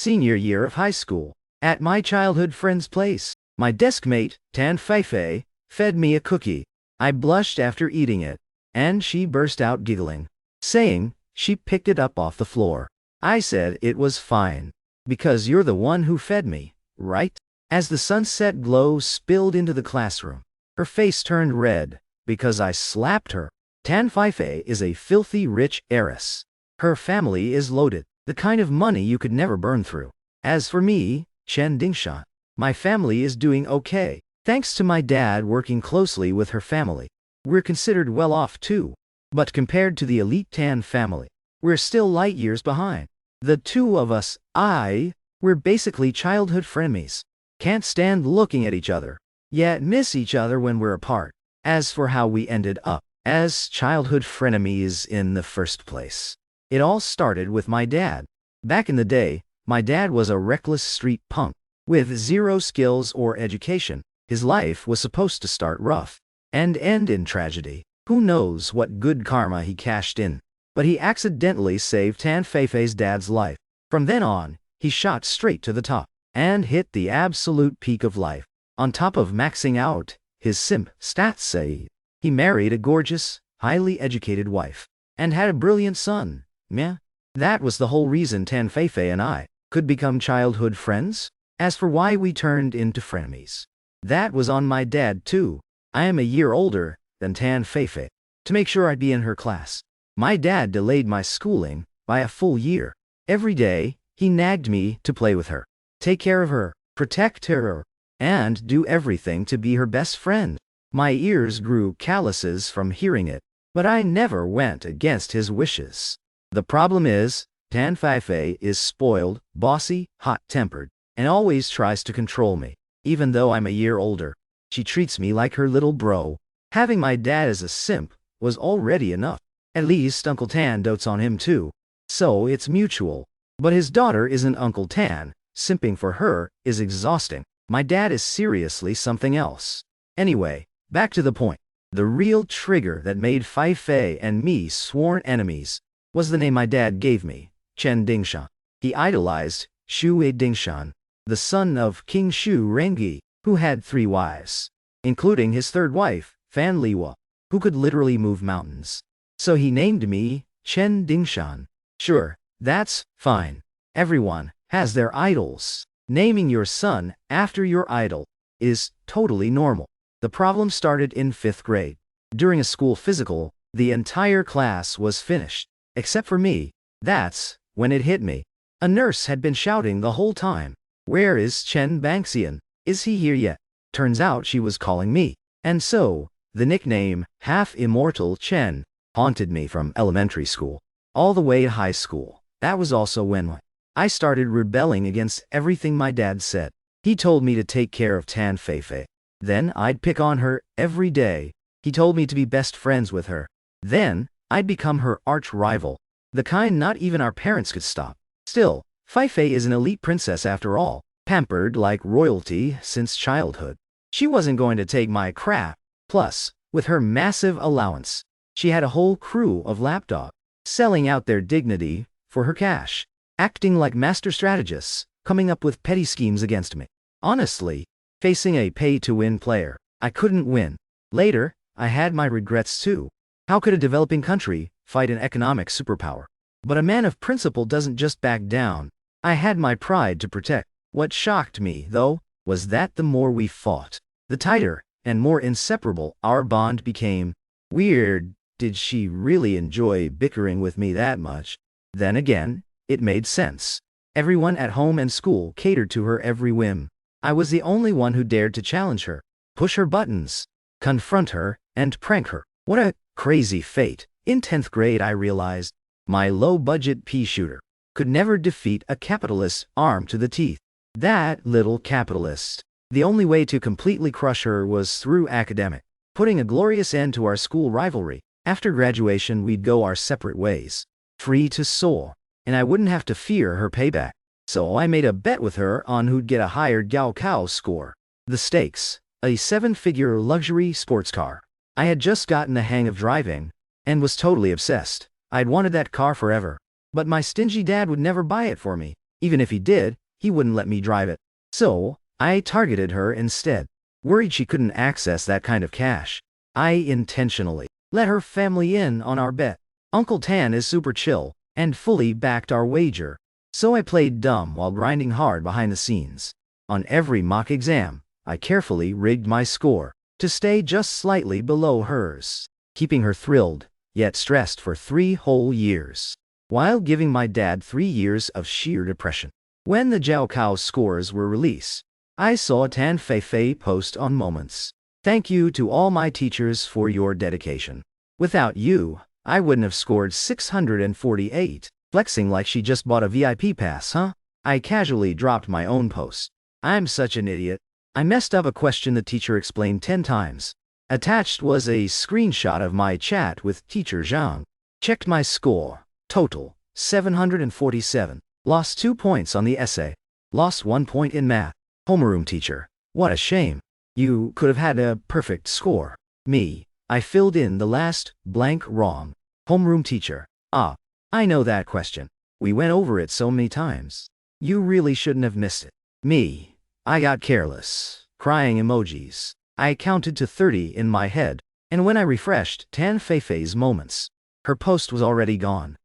Senior year of high school. At my childhood friend's place, my deskmate, Tan Feifei, fed me a cookie. I blushed after eating it, and she burst out giggling, saying she picked it up off the floor. I said it was fine, because you're the one who fed me, right? As the sunset glow spilled into the classroom, her face turned red, because I slapped her. Tan Feifei is a filthy rich heiress. Her family is loaded, the kind of money you could never burn through. As for me, Chen Dingshan, my family is doing okay, thanks to my dad working closely with her family. We're considered well off too, but compared to the elite Tan family, we're still light years behind. The two of us, we're basically childhood frenemies. Can't stand looking at each other, yet miss each other when we're apart. As for how we ended up as childhood frenemies in the first place, it all started with my dad. Back in the day, my dad was a reckless street punk with zero skills or education. His life was supposed to start rough and end in tragedy. Who knows what good karma he cashed in, but he accidentally saved Tan Feifei's dad's life. From then on, he shot straight to the top and hit the absolute peak of life. On top of maxing out his simp stats, he married a gorgeous, highly educated wife and had a brilliant son. Meh. That was the whole reason Tan Feifei and I could become childhood friends. As for why we turned into frenemies, that was on my dad too. I am a year older than Tan Feifei. To make sure I'd be in her class, my dad delayed my schooling by a full year. Every day, he nagged me to play with her, take care of her, protect her, and do everything to be her best friend. My ears grew calluses from hearing it, but I never went against his wishes. The problem is, Tan Feifei is spoiled, bossy, hot-tempered, and always tries to control me. Even though I'm a year older, she treats me like her little bro. Having my dad as a simp was already enough. At least Uncle Tan dotes on him too, so it's mutual. But his daughter isn't Uncle Tan. Simping for her is exhausting. My dad is seriously something else. Anyway, back to the point. The real trigger that made Feifei and me sworn enemies was the name my dad gave me, Chen Dingshan. He idolized Shu Dingshan, the son of King Shu Rengi, who had 3 wives, including his 3rd wife, Fan Liwa, who could literally move mountains. So he named me Chen Dingshan. Sure, that's fine. Everyone has their idols. Naming your son after your idol is totally normal. The problem started in 5th grade. During a school physical, the entire class was finished, except for me. That's when it hit me. A nurse had been shouting the whole time, "Where is Chen Banxian? Is he here yet?" Turns out she was calling me. And so, the nickname, Half-Immortal Chen, haunted me from elementary school all the way to high school. That was also when I started rebelling against everything my dad said. He told me to take care of Tan Feifei. Then I'd pick on her every day. He told me to be best friends with her. Then I'd become her arch rival, the kind not even our parents could stop. Still, Feifei is an elite princess after all, pampered like royalty since childhood. She wasn't going to take my crap. Plus, with her massive allowance, she had a whole crew of lapdogs, selling out their dignity for her cash, acting like master strategists, coming up with petty schemes against me. Honestly, facing a pay-to-win player, I couldn't win. Later, I had my regrets too. How could a developing country fight an economic superpower? But a man of principle doesn't just back down. I had my pride to protect. What shocked me, though, was that the more we fought, the tighter and more inseparable our bond became. Weird, did she really enjoy bickering with me that much? Then again, it made sense. Everyone at home and school catered to her every whim. I was the only one who dared to challenge her, push her buttons, confront her, and prank her. What a crazy fate. In 10th grade I realized my low-budget pea shooter could never defeat a capitalist armed to the teeth. That little capitalist. The only way to completely crush her was through academic, putting a glorious end to our school rivalry. After graduation we'd go our separate ways, free to soar, and I wouldn't have to fear her payback. So I made a bet with her on who'd get a higher Gaokao score. The stakes, a 7-figure luxury sports car. I had just gotten the hang of driving, and was totally obsessed. I'd wanted that car forever. But my stingy dad would never buy it for me, Even if he did, he wouldn't let me drive it. So, I targeted her instead. Worried she couldn't access that kind of cash, I intentionally let her family in on our bet. Uncle Tan is super chill and fully backed our wager. So I played dumb while grinding hard behind the scenes. On every mock exam, I carefully rigged my score to stay just slightly below hers, keeping her thrilled, yet stressed for 3 whole years, while giving my dad 3 years of sheer depression. When the Jiao Cao scores were released, I saw Tan Feifei post on Moments. Thank you to all my teachers for your dedication. Without you, I wouldn't have scored 648. Flexing like she just bought a VIP pass, huh? I casually dropped my own post. I'm such an idiot. I messed up a question the teacher explained 10 times. Attached was a screenshot of my chat with teacher Zhang. Checked my score. Total, 747. Lost 2 points on the essay. Lost 1 point in math. Homeroom teacher. What a shame. You could have had a perfect score. Me. I filled in the last blank wrong. Homeroom teacher. Ah, I know that question. We went over it so many times. You really shouldn't have missed it. Me. I got careless. Crying emojis. I counted to 30 in my head, and when I refreshed Tan Feifei's Moments, her post was already gone.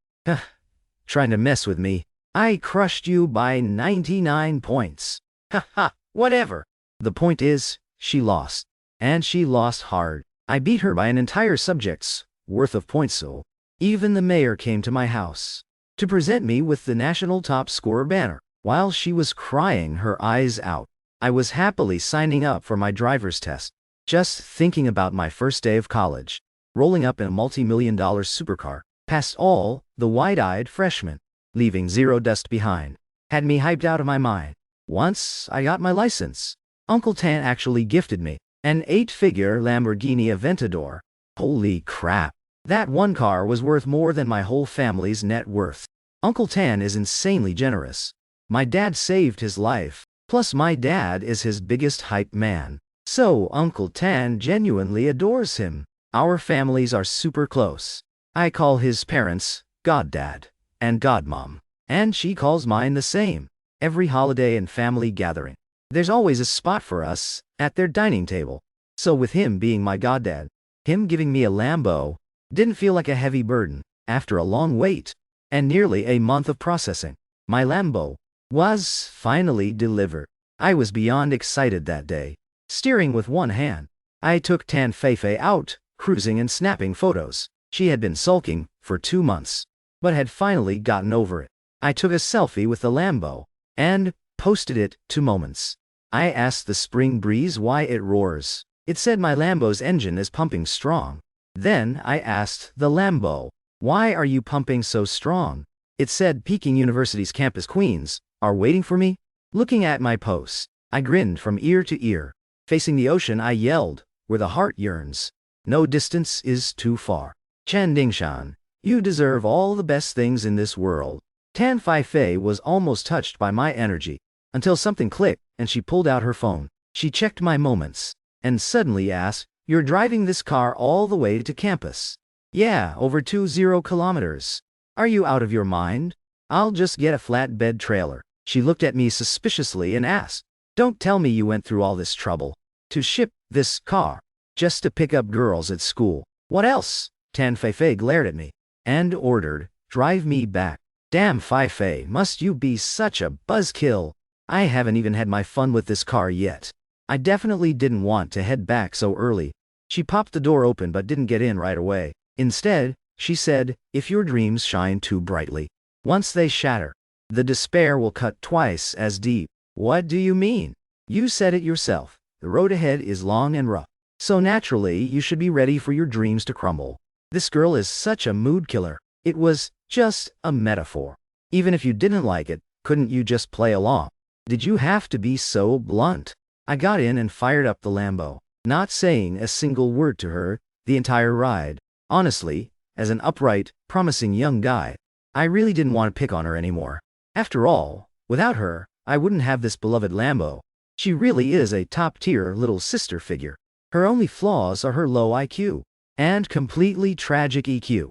Trying to mess with me. I crushed you by 99 points. Ha, whatever. The point is, she lost. And she lost hard. I beat her by an entire subject's worth of points, so even the mayor came to my house to present me with the national top scorer banner. While she was crying her eyes out, I was happily signing up for my driver's test, just thinking about my first day of college, rolling up in a multi-million-dollar supercar, past all the wide-eyed freshmen, leaving zero dust behind, had me hyped out of my mind. Once I got my license, Uncle Tan actually gifted me an 8-figure Lamborghini Aventador. Holy crap. That one car was worth more than my whole family's net worth. Uncle Tan is insanely generous. My dad saved his life, plus my dad is his biggest hype man. So Uncle Tan genuinely adores him. Our families are super close. I call his parents Goddad and Godmom, and she calls mine the same. Every holiday and family gathering, there's always a spot for us at their dining table. So with him being my goddad, him giving me a Lambo didn't feel like a heavy burden. After a long wait and nearly a month of processing, my Lambo was finally delivered. I was beyond excited that day. Steering with one hand, I took Tan Feifei out, cruising and snapping photos. She had been sulking for 2 months, but had finally gotten over it. I took a selfie with the Lambo and posted it to Moments. I asked the spring breeze why it roars. It said my Lambo's engine is pumping strong. Then I asked the Lambo, why are you pumping so strong? It said Peking University's campus queens are waiting for me. Looking at my post, I grinned from ear to ear. Facing the ocean, I yelled, where the heart yearns. No distance is too far. Chen Dingshan, you deserve all the best things in this world. Tan Feifei was almost touched by my energy, until something clicked and she pulled out her phone. She checked my Moments, and suddenly asked, you're driving this car all the way to campus? Yeah, over 20 kilometers. Are you out of your mind? I'll just get a flatbed trailer. She looked at me suspiciously and asked, don't tell me you went through all this trouble to ship this car just to pick up girls at school. What else? Tan Feifei glared at me and ordered, drive me back. Damn Feifei, must you be such a buzzkill? I haven't even had my fun with this car yet. I definitely didn't want to head back so early. She popped the door open but didn't get in right away. Instead, she said, if your dreams shine too brightly, once they shatter, the despair will cut twice as deep. What do you mean? You said it yourself. The road ahead is long and rough. So naturally, you should be ready for your dreams to crumble. This girl is such a mood killer. It was just a metaphor. Even if you didn't like it, couldn't you just play along? Did you have to be so blunt? I got in and fired up the Lambo, not saying a single word to her the entire ride. Honestly, as an upright, promising young guy, I really didn't want to pick on her anymore. After all, without her, I wouldn't have this beloved Lambo. She really is a top-tier little sister figure. Her only flaws are her low IQ and completely tragic EQ.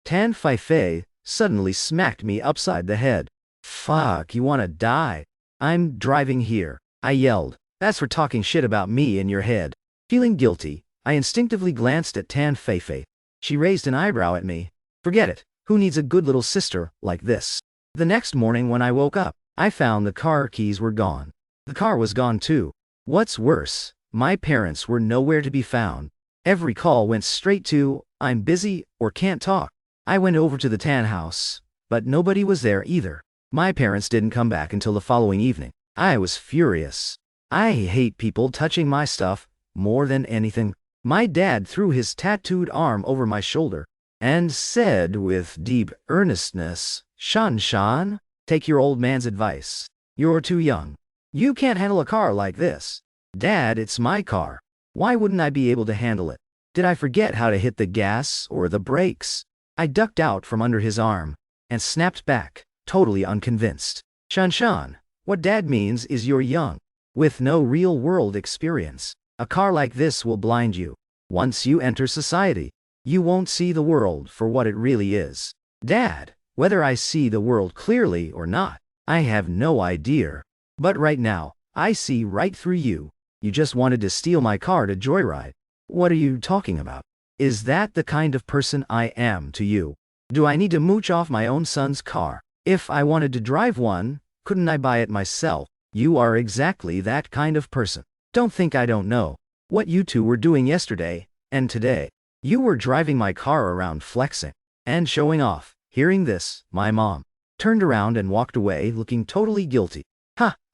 Tan Feifei suddenly smacked me upside the head. Fuck, you wanna die? I'm driving here, I yelled. That's for talking shit about me in your head. Feeling guilty, I instinctively glanced at Tan Feifei. She raised an eyebrow at me. Forget it, who needs a good little sister like this? The next morning when I woke up, I found the car keys were gone. The car was gone too. What's worse, my parents were nowhere to be found. Every call went straight to, I'm busy or can't talk. I went over to the Tan house, but nobody was there either. My parents didn't come back until the following evening. I was furious. I hate people touching my stuff more than anything. My dad threw his tattooed arm over my shoulder and said with deep earnestness, Shan, take your old man's advice. You're too young. You can't handle a car like this. Dad, it's my car. Why wouldn't I be able to handle it? Did I forget how to hit the gas or the brakes? I ducked out from under his arm and snapped back, totally unconvinced. Shan, what Dad means is you're young, with no real-world experience. A car like this will blind you. Once you enter society, you won't see the world for what it really is. Dad, whether I see the world clearly or not, I have no idea. But right now, I see right through you. You just wanted to steal my car to joyride. What are you talking about? Is that the kind of person I am to you? Do I need to mooch off my own son's car? If I wanted to drive one, couldn't I buy it myself? You are exactly that kind of person. Don't think I don't know what you two were doing yesterday and today. You were driving my car around flexing and showing off. Hearing this, my mom turned around and walked away looking totally guilty.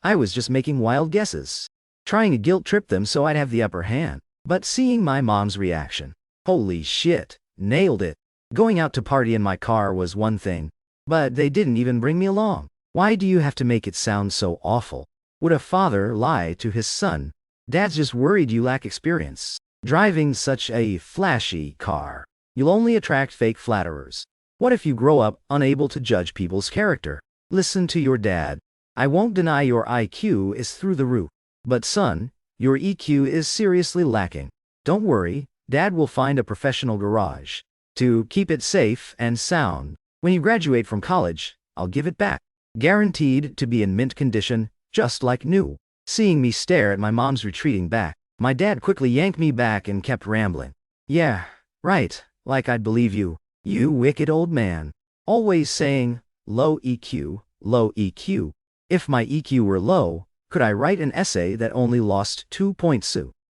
I was just making wild guesses, trying to guilt trip them so I'd have the upper hand. But seeing my mom's reaction, holy shit, nailed it. Going out to party in my car was one thing, but they didn't even bring me along. Why do you have to make it sound so awful? Would a father lie to his son? Dad's just worried you lack experience driving such a flashy car. You'll only attract fake flatterers. What if you grow up unable to judge people's character? Listen to your dad. I won't deny your IQ is through the roof. But son, your EQ is seriously lacking. Don't worry, Dad will find a professional garage to keep it safe and sound. When you graduate from college, I'll give it back. Guaranteed to be in mint condition, just like new. Seeing me stare at my mom's retreating back, my dad quickly yanked me back and kept rambling. Yeah, right, like I'd believe you. You wicked old man. Always saying, low EQ, low EQ. If my EQ were low, could I write an essay that only lost 2 points?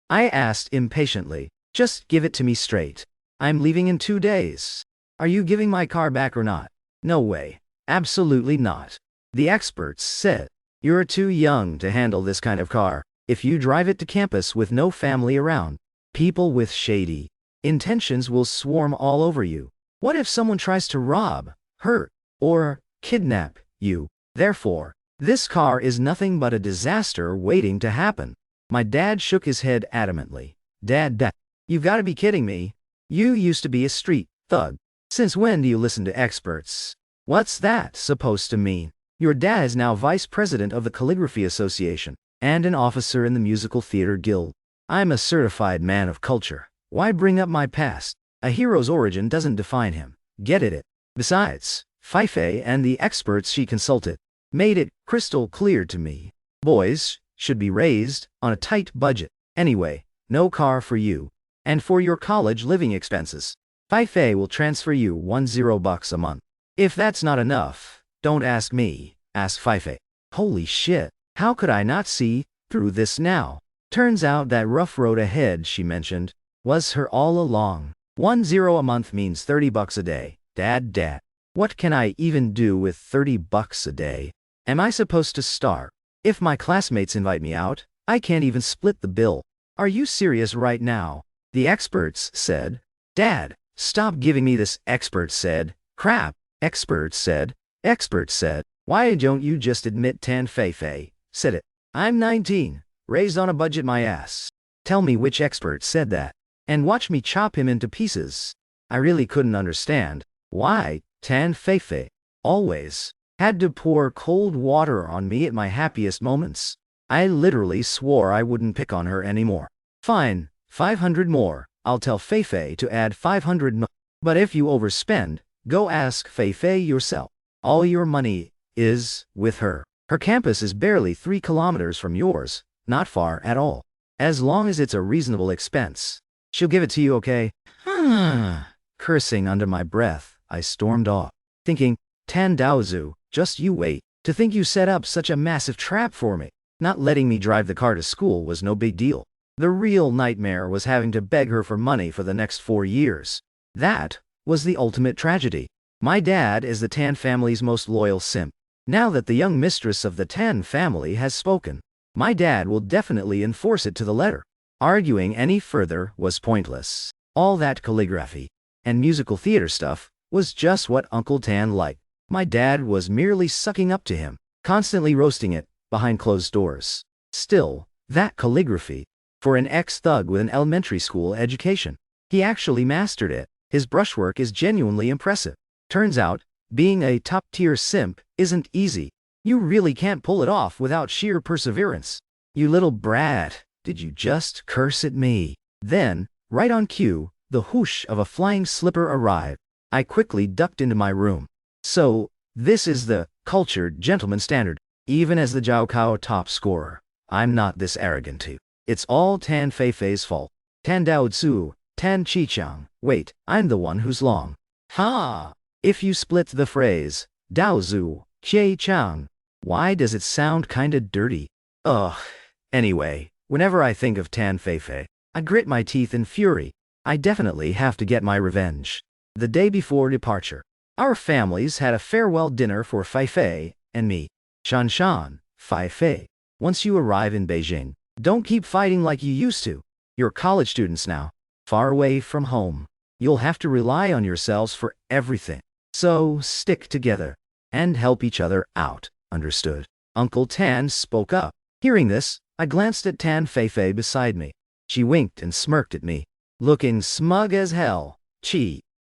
I asked impatiently. Just give it to me straight. I'm leaving in 2 days. Are you giving my car back or not? No way. Absolutely not. The experts said, you're too young to handle this kind of car. If you drive it to campus with no family around, people with shady intentions will swarm all over you. What if someone tries to rob, hurt, or kidnap you? Therefore, this car is nothing but a disaster waiting to happen. My dad shook his head adamantly. Dad, you've got to be kidding me. You used to be a street thug. Since when do you listen to experts? What's that supposed to mean? Your dad is now vice president of the Calligraphy Association and an officer in the Musical Theater Guild. I'm a certified man of culture. Why bring up my past? A hero's origin doesn't define him. Get it? Besides, Feifei and the experts she consulted made it crystal clear to me. Boys should be raised on a tight budget. Anyway, no car for you. And for your college living expenses, Feifei will transfer you $10 a month. If that's not enough, don't ask me, ask Feifei. Holy shit, how could I not see through this now? Turns out that rough road ahead she mentioned was her all along. $10 a month means $30 a day. Dad. What can I even do with $30 a day? Am I supposed to starve? If my classmates invite me out, I can't even split the bill. Are you serious right now? The experts said. Dad, stop giving me this experts said crap. Experts said. Why don't you just admit Tan Feifei said it? I'm 19, raised on a budget my ass. Tell me which expert said that, and watch me chop him into pieces. I really couldn't understand why Tan Feifei always had to pour cold water on me at my happiest moments. I literally swore I wouldn't pick on her anymore. Fine, 500 more. I'll tell Feifei to add 500 more. But if you overspend, go ask Feifei yourself. All your money is with her. Her campus is barely 3 kilometers from yours, not far at all. As long as it's a reasonable expense. She'll give it to you, okay? Cursing under my breath, I stormed off, thinking, Tan Daozu, just you wait. To think you set up such a massive trap for me. Not letting me drive the car to school was no big deal. The real nightmare was having to beg her for money for the next 4 years. That was the ultimate tragedy. My dad is the Tan family's most loyal simp. Now that the young mistress of the Tan family has spoken, my dad will definitely enforce it to the letter. Arguing any further was pointless. All that calligraphy and musical theater stuff was just what Uncle Tan liked. My dad was merely sucking up to him, constantly roasting it behind closed doors. Still, that calligraphy, for an ex-thug with an elementary school education, he actually mastered it. His brushwork is genuinely impressive. Turns out, being a top-tier simp isn't easy. You really can't pull it off without sheer perseverance. You little brat, did you just curse at me? Then, right on cue, the whoosh of a flying slipper arrived. I quickly ducked into my room. So, this is the cultured gentleman standard. Even as the Jiaokao top scorer, I'm not this arrogant too. It's all Tan Feifei's fault. Tan Daozu, Tan Chichang. Wait, I'm the one who's long. Ha! If you split the phrase, Daozu, Qie Chang, why does it sound kinda dirty? Ugh. Anyway, whenever I think of Tan Feifei, I grit my teeth in fury. I definitely have to get my revenge. The day before departure, our families had a farewell dinner for Feifei and me. Shan, Feifei. Once you arrive in Beijing, don't keep fighting like you used to. You're college students now, far away from home. You'll have to rely on yourselves for everything. So, stick together and help each other out, understood? Uncle Tan spoke up. Hearing this, I glanced at Tan Feifei beside me. She winked and smirked at me, looking smug as hell.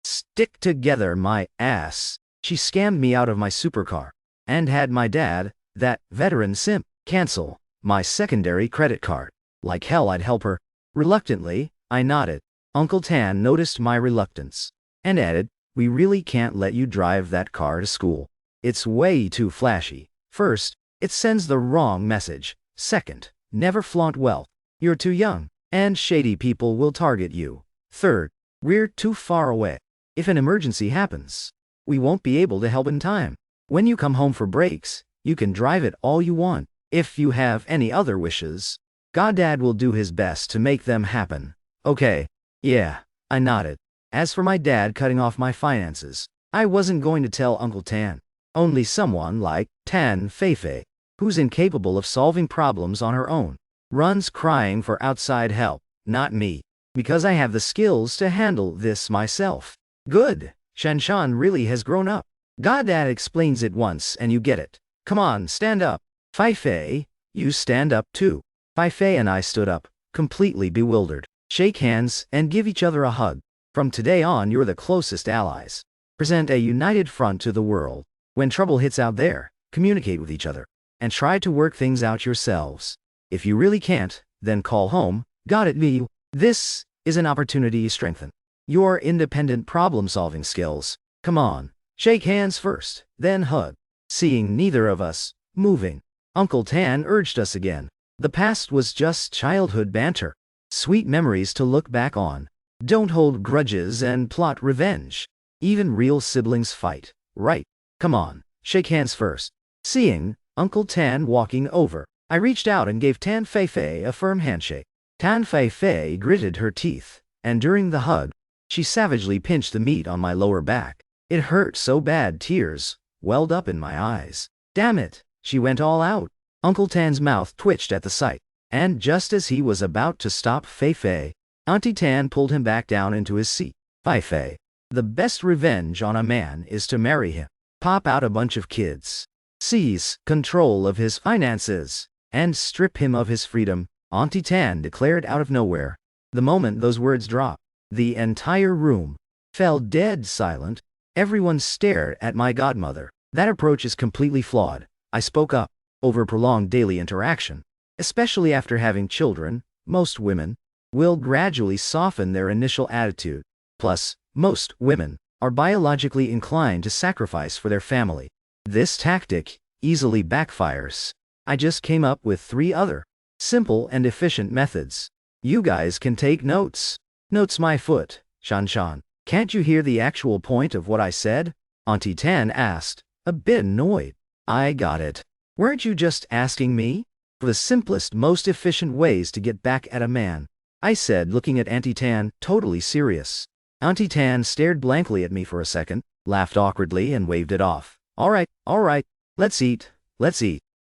Stick together, my ass. She scammed me out of my supercar and had my dad, that veteran simp, cancel my secondary credit card. Like hell I'd help her. Reluctantly, I nodded. Uncle Tan noticed my reluctance and added, we really can't let you drive that car to school. It's way too flashy. First, it sends the wrong message. Second, never flaunt wealth. You're too young, and shady people will target you. Third, we're too far away. If an emergency happens, we won't be able to help in time. When you come home for breaks, you can drive it all you want. If you have any other wishes, Goddad will do his best to make them happen. Okay, yeah, I nodded. As for my dad cutting off my finances, I wasn't going to tell Uncle Tan. Only someone like Tan Feifei, who's incapable of solving problems on her own, runs crying for outside help, not me, because I have the skills to handle this myself. Good, Shanshan really has grown up. Goddad explains it once and you get it. Come on, stand up. Feifei, you stand up too. Feifei and I stood up, completely bewildered. Shake hands and give each other a hug. From today on, you're the closest allies. Present a united front to the world. When trouble hits out there, communicate with each other and try to work things out yourselves. If you really can't, then call home. Got it, me. This is an opportunity to strengthen your independent problem-solving skills. Come on, shake hands first, then hug. Seeing neither of us moving, Uncle Tan urged us again. The past was just childhood banter, sweet memories to look back on. Don't hold grudges and plot revenge. Even real siblings fight, right? Come on, shake hands first. Seeing Uncle Tan walking over, I reached out and gave Tan Feifei a firm handshake. Tan Feifei gritted her teeth, and during the hug, she savagely pinched the meat on my lower back. It hurt so bad tears welled up in my eyes. Damn it, she went all out. Uncle Tan's mouth twitched at the sight, and just as he was about to stop Feifei, Auntie Tan pulled him back down into his seat. Feifei, the best revenge on a man is to marry him, pop out a bunch of kids, seize control of his finances, and strip him of his freedom, Auntie Tan declared out of nowhere. The moment those words dropped, the entire room fell dead silent. Everyone stared at my godmother. That approach is completely flawed, I spoke up. Over prolonged daily interaction, especially after having children, most women will gradually soften their initial attitude. Plus, most women are biologically inclined to sacrifice for their family. This tactic easily backfires. I just came up with 3 other simple and efficient methods. You guys can take notes. Notes my foot, Shan. Can't you hear the actual point of what I said? Auntie Tan asked, a bit annoyed. I got it. Weren't you just asking me? For the simplest, most efficient ways to get back at a man, I said, looking at Auntie Tan, totally serious. Auntie Tan stared blankly at me for a second, laughed awkwardly, and waved it off. All right, let's eat.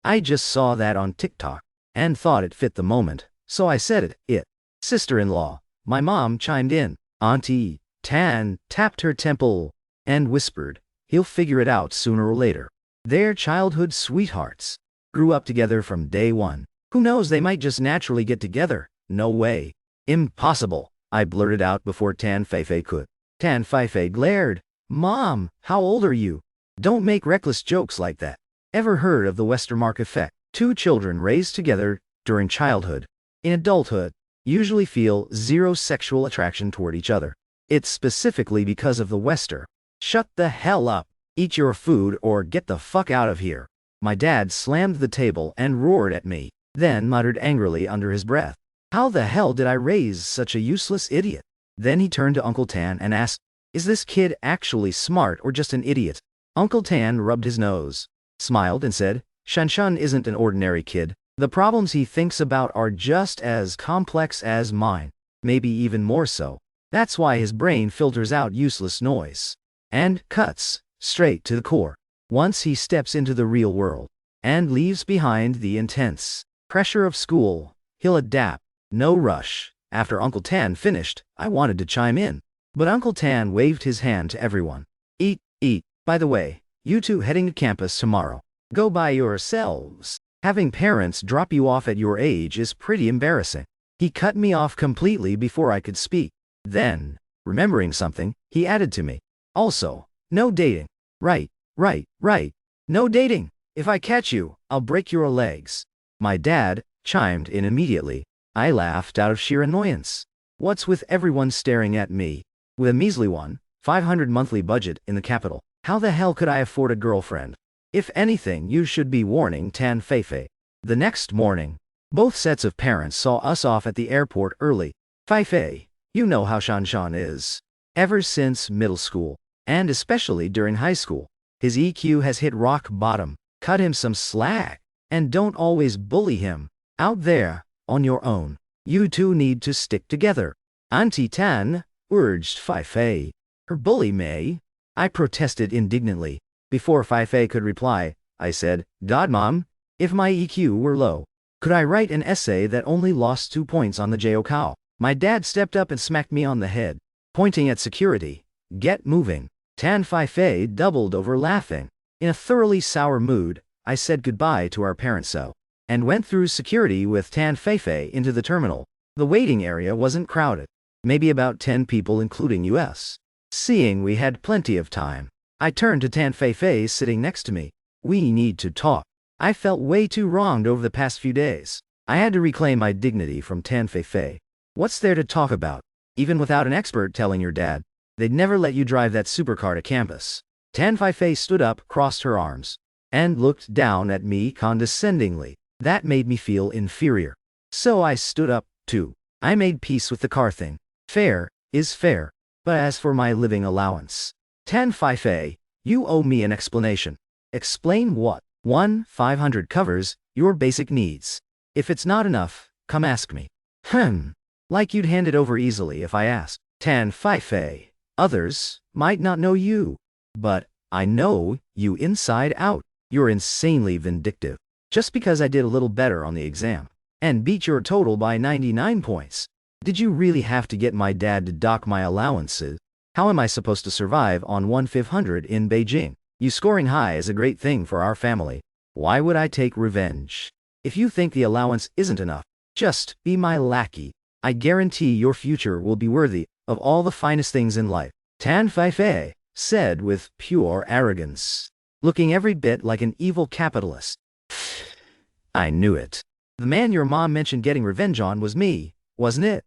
I just saw that on TikTok and thought it fit the moment, so I said it. Sister-in-law, my mom, chimed in. Auntie Tan tapped her temple and whispered, he'll figure it out sooner or later. They're childhood sweethearts. Grew up together from day one. Who knows, they might just naturally get together. No way. Impossible, I blurted out before Tan Feifei could. Tan Feifei glared. Mom, how old are you? Don't make reckless jokes like that. Ever heard of the Westermark effect? 2 children raised together during childhood, in adulthood, usually feel 0 sexual attraction toward each other. It's specifically because of the Wester. Shut the hell up. Eat your food or get the fuck out of here. My dad slammed the table and roared at me, then muttered angrily under his breath. How the hell did I raise such a useless idiot? Then he turned to Uncle Tan and asked, is this kid actually smart or just an idiot? Uncle Tan rubbed his nose, smiled, and said, Shan isn't an ordinary kid. The problems he thinks about are just as complex as mine, maybe even more so. That's why his brain filters out useless noise and cuts straight to the core. Once he steps into the real world and leaves behind the intense pressure of school, he'll adapt. No rush. After Uncle Tan finished, I wanted to chime in, but Uncle Tan waved his hand to everyone. Eat. By the way, you 2 heading to campus tomorrow. Go by yourselves. Having parents drop you off at your age is pretty embarrassing. He cut me off completely before I could speak. Then, remembering something, he added to me. Also, no dating. Right. No dating. If I catch you, I'll break your legs. My dad chimed in immediately. I laughed out of sheer annoyance. What's with everyone staring at me? With a measly $500 monthly budget in the capital, how the hell could I afford a girlfriend? If anything, you should be warning Tan Feifei. The next morning, both sets of parents saw us off at the airport early. Feifei, you know how Shan is. Ever since middle school, and especially during high school, his EQ has hit rock bottom. Cut him some slack, and don't always bully him. Out there, on your own, you 2 need to stick together. Auntie Tan urged Feifei. Her bully May. I protested indignantly. Before Feifei could reply, I said, Godmom, if my EQ were low, could I write an essay that only lost 2 points on the JOCAO? My dad stepped up and smacked me on the head, pointing at security. Get moving. Tan Feifei doubled over laughing. In a thoroughly sour mood, I said goodbye to our parents and went through security with Tan Feifei into the terminal. The waiting area wasn't crowded. Maybe about 10 people including us. Seeing we had plenty of time, I turned to Tan Feifei sitting next to me. We need to talk. I felt way too wronged over the past few days. I had to reclaim my dignity from Tan Feifei. What's there to talk about? Even without an expert telling your dad, they'd never let you drive that supercar to campus. Tan Feifei stood up, crossed her arms, and looked down at me condescendingly. That made me feel inferior. So I stood up, too. I made peace with the car thing. Fair is fair. But as for my living allowance, Tan Feifei, you owe me an explanation. Explain what? 500 covers your basic needs. If it's not enough, come ask me. Like you'd hand it over easily if I asked. Tan Feifei, others might not know you, but I know you inside out. You're insanely vindictive. Just because I did a little better on the exam and beat your total by 99 points. Did you really have to get my dad to dock my allowances? How am I supposed to survive on 1/500 in Beijing? You scoring high is a great thing for our family. Why would I take revenge? If you think the allowance isn't enough, just be my lackey. I guarantee your future will be worthy of all the finest things in life. Tan Feifei said with pure arrogance, looking every bit like an evil capitalist. I knew it. The man your mom mentioned getting revenge on was me, wasn't it?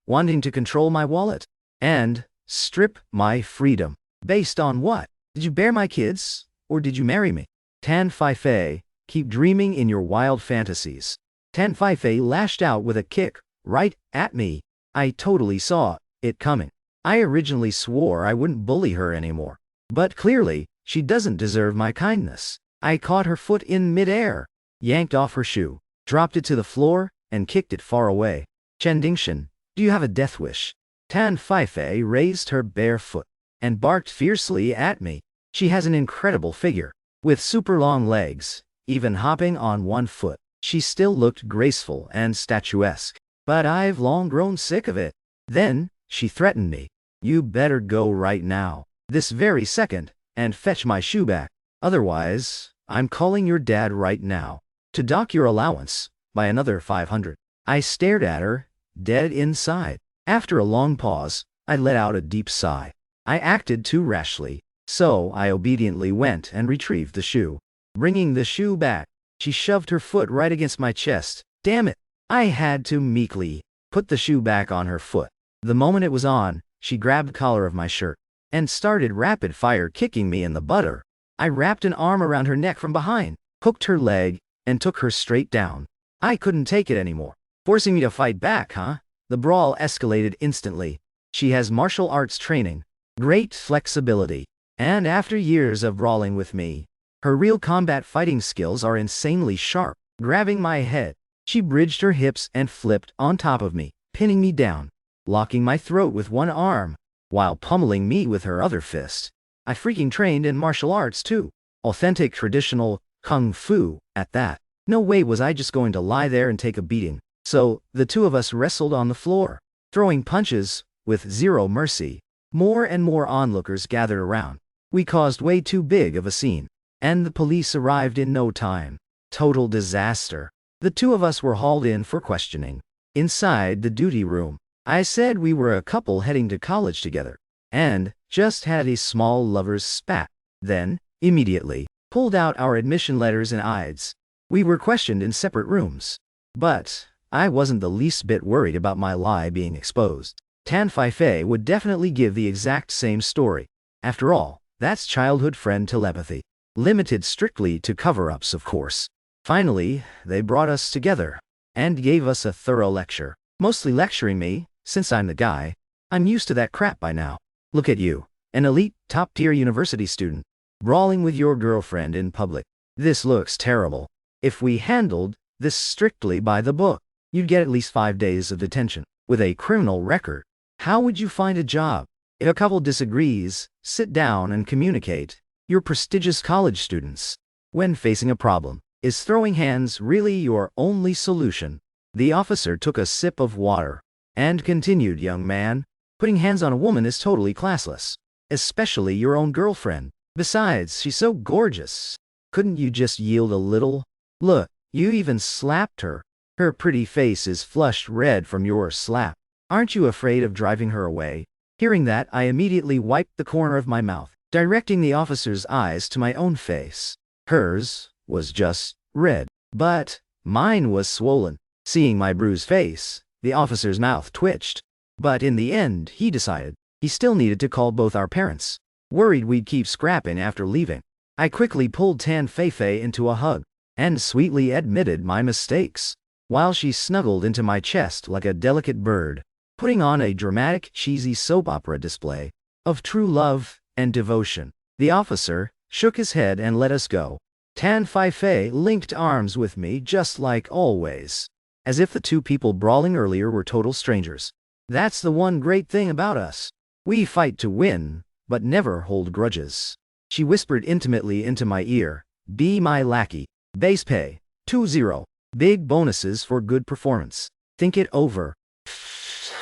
Wanting to control my wallet and strip my freedom. Based on what? Did you bear my kids? Or did you marry me? Tan Feifei, keep dreaming in your wild fantasies. Tan Feifei lashed out with a kick, right at me. I totally saw it coming. I originally swore I wouldn't bully her anymore. But clearly, she doesn't deserve my kindness. I caught her foot in midair, yanked off her shoe, dropped it to the floor, and kicked it far away. Chen Dingshan, do you have a death wish? Tan Feifei raised her bare foot and barked fiercely at me. She has an incredible figure, with super long legs, even hopping on one foot. She still looked graceful and statuesque, but I've long grown sick of it. Then, she threatened me. You better go right now, this very second, and fetch my shoe back. Otherwise, I'm calling your dad right now to dock your allowance by another 500. I stared at her, dead inside. After a long pause, I let out a deep sigh. I acted too rashly, so I obediently went and retrieved the shoe. Bringing the shoe back, she shoved her foot right against my chest. Damn it! I had to meekly put the shoe back on her foot. The moment it was on, she grabbed the collar of my shirt and started rapid-fire kicking me in the butter. I wrapped an arm around her neck from behind, hooked her leg, and took her straight down. I couldn't take it anymore. Forcing me to fight back, huh? The brawl escalated instantly. She has martial arts training, great flexibility, and after years of brawling with me, her real combat fighting skills are insanely sharp. Grabbing my head, she bridged her hips and flipped on top of me, pinning me down, locking my throat with one arm, while pummeling me with her other fist. I freaking trained in martial arts too. Authentic traditional kung fu, at that. No way was I just going to lie there and take a beating. So, the two of us wrestled on the floor, throwing punches, with zero mercy. More and more onlookers gathered around. We caused way too big of a scene, and the police arrived in no time. Total disaster. The two of us were hauled in for questioning. Inside the duty room, I said we were a couple heading to college together, and just had a small lover's spat. Then, immediately, pulled out our admission letters and IDs. We were questioned in separate rooms. But I wasn't the least bit worried about my lie being exposed. Tan Feifei would definitely give the exact same story. After all, that's childhood friend telepathy. Limited strictly to cover-ups, of course. Finally, they brought us together and gave us a thorough lecture. Mostly lecturing me, since I'm the guy. I'm used to that crap by now. Look at you, an elite, top-tier university student, brawling with your girlfriend in public. This looks terrible. If we handled this strictly by the book, you'd get at least 5 days of detention. With a criminal record, how would you find a job? If a couple disagrees, sit down and communicate. You're prestigious college students. When facing a problem, is throwing hands really your only solution? The officer took a sip of water and continued, young man, putting hands on a woman is totally classless. Especially your own girlfriend. Besides, she's so gorgeous. Couldn't you just yield a little? Look, you even slapped her. Her pretty face is flushed red from your slap. Aren't you afraid of driving her away? Hearing that, I immediately wiped the corner of my mouth, directing the officer's eyes to my own face. Hers was just red, but mine was swollen. Seeing my bruised face, the officer's mouth twitched. But in the end, he decided he still needed to call both our parents. Worried we'd keep scrapping after leaving, I quickly pulled Tan Feifei into a hug and sweetly admitted my mistakes, while she snuggled into my chest like a delicate bird, putting on a dramatic, cheesy soap opera display of true love and devotion. The officer shook his head and let us go. Tan Feifei linked arms with me just like always, as if the two people brawling earlier were total strangers. That's the one great thing about us. We fight to win, but never hold grudges. She whispered intimately into my ear, "Be my lackey. Base pay, 20. Big bonuses for good performance. Think it over."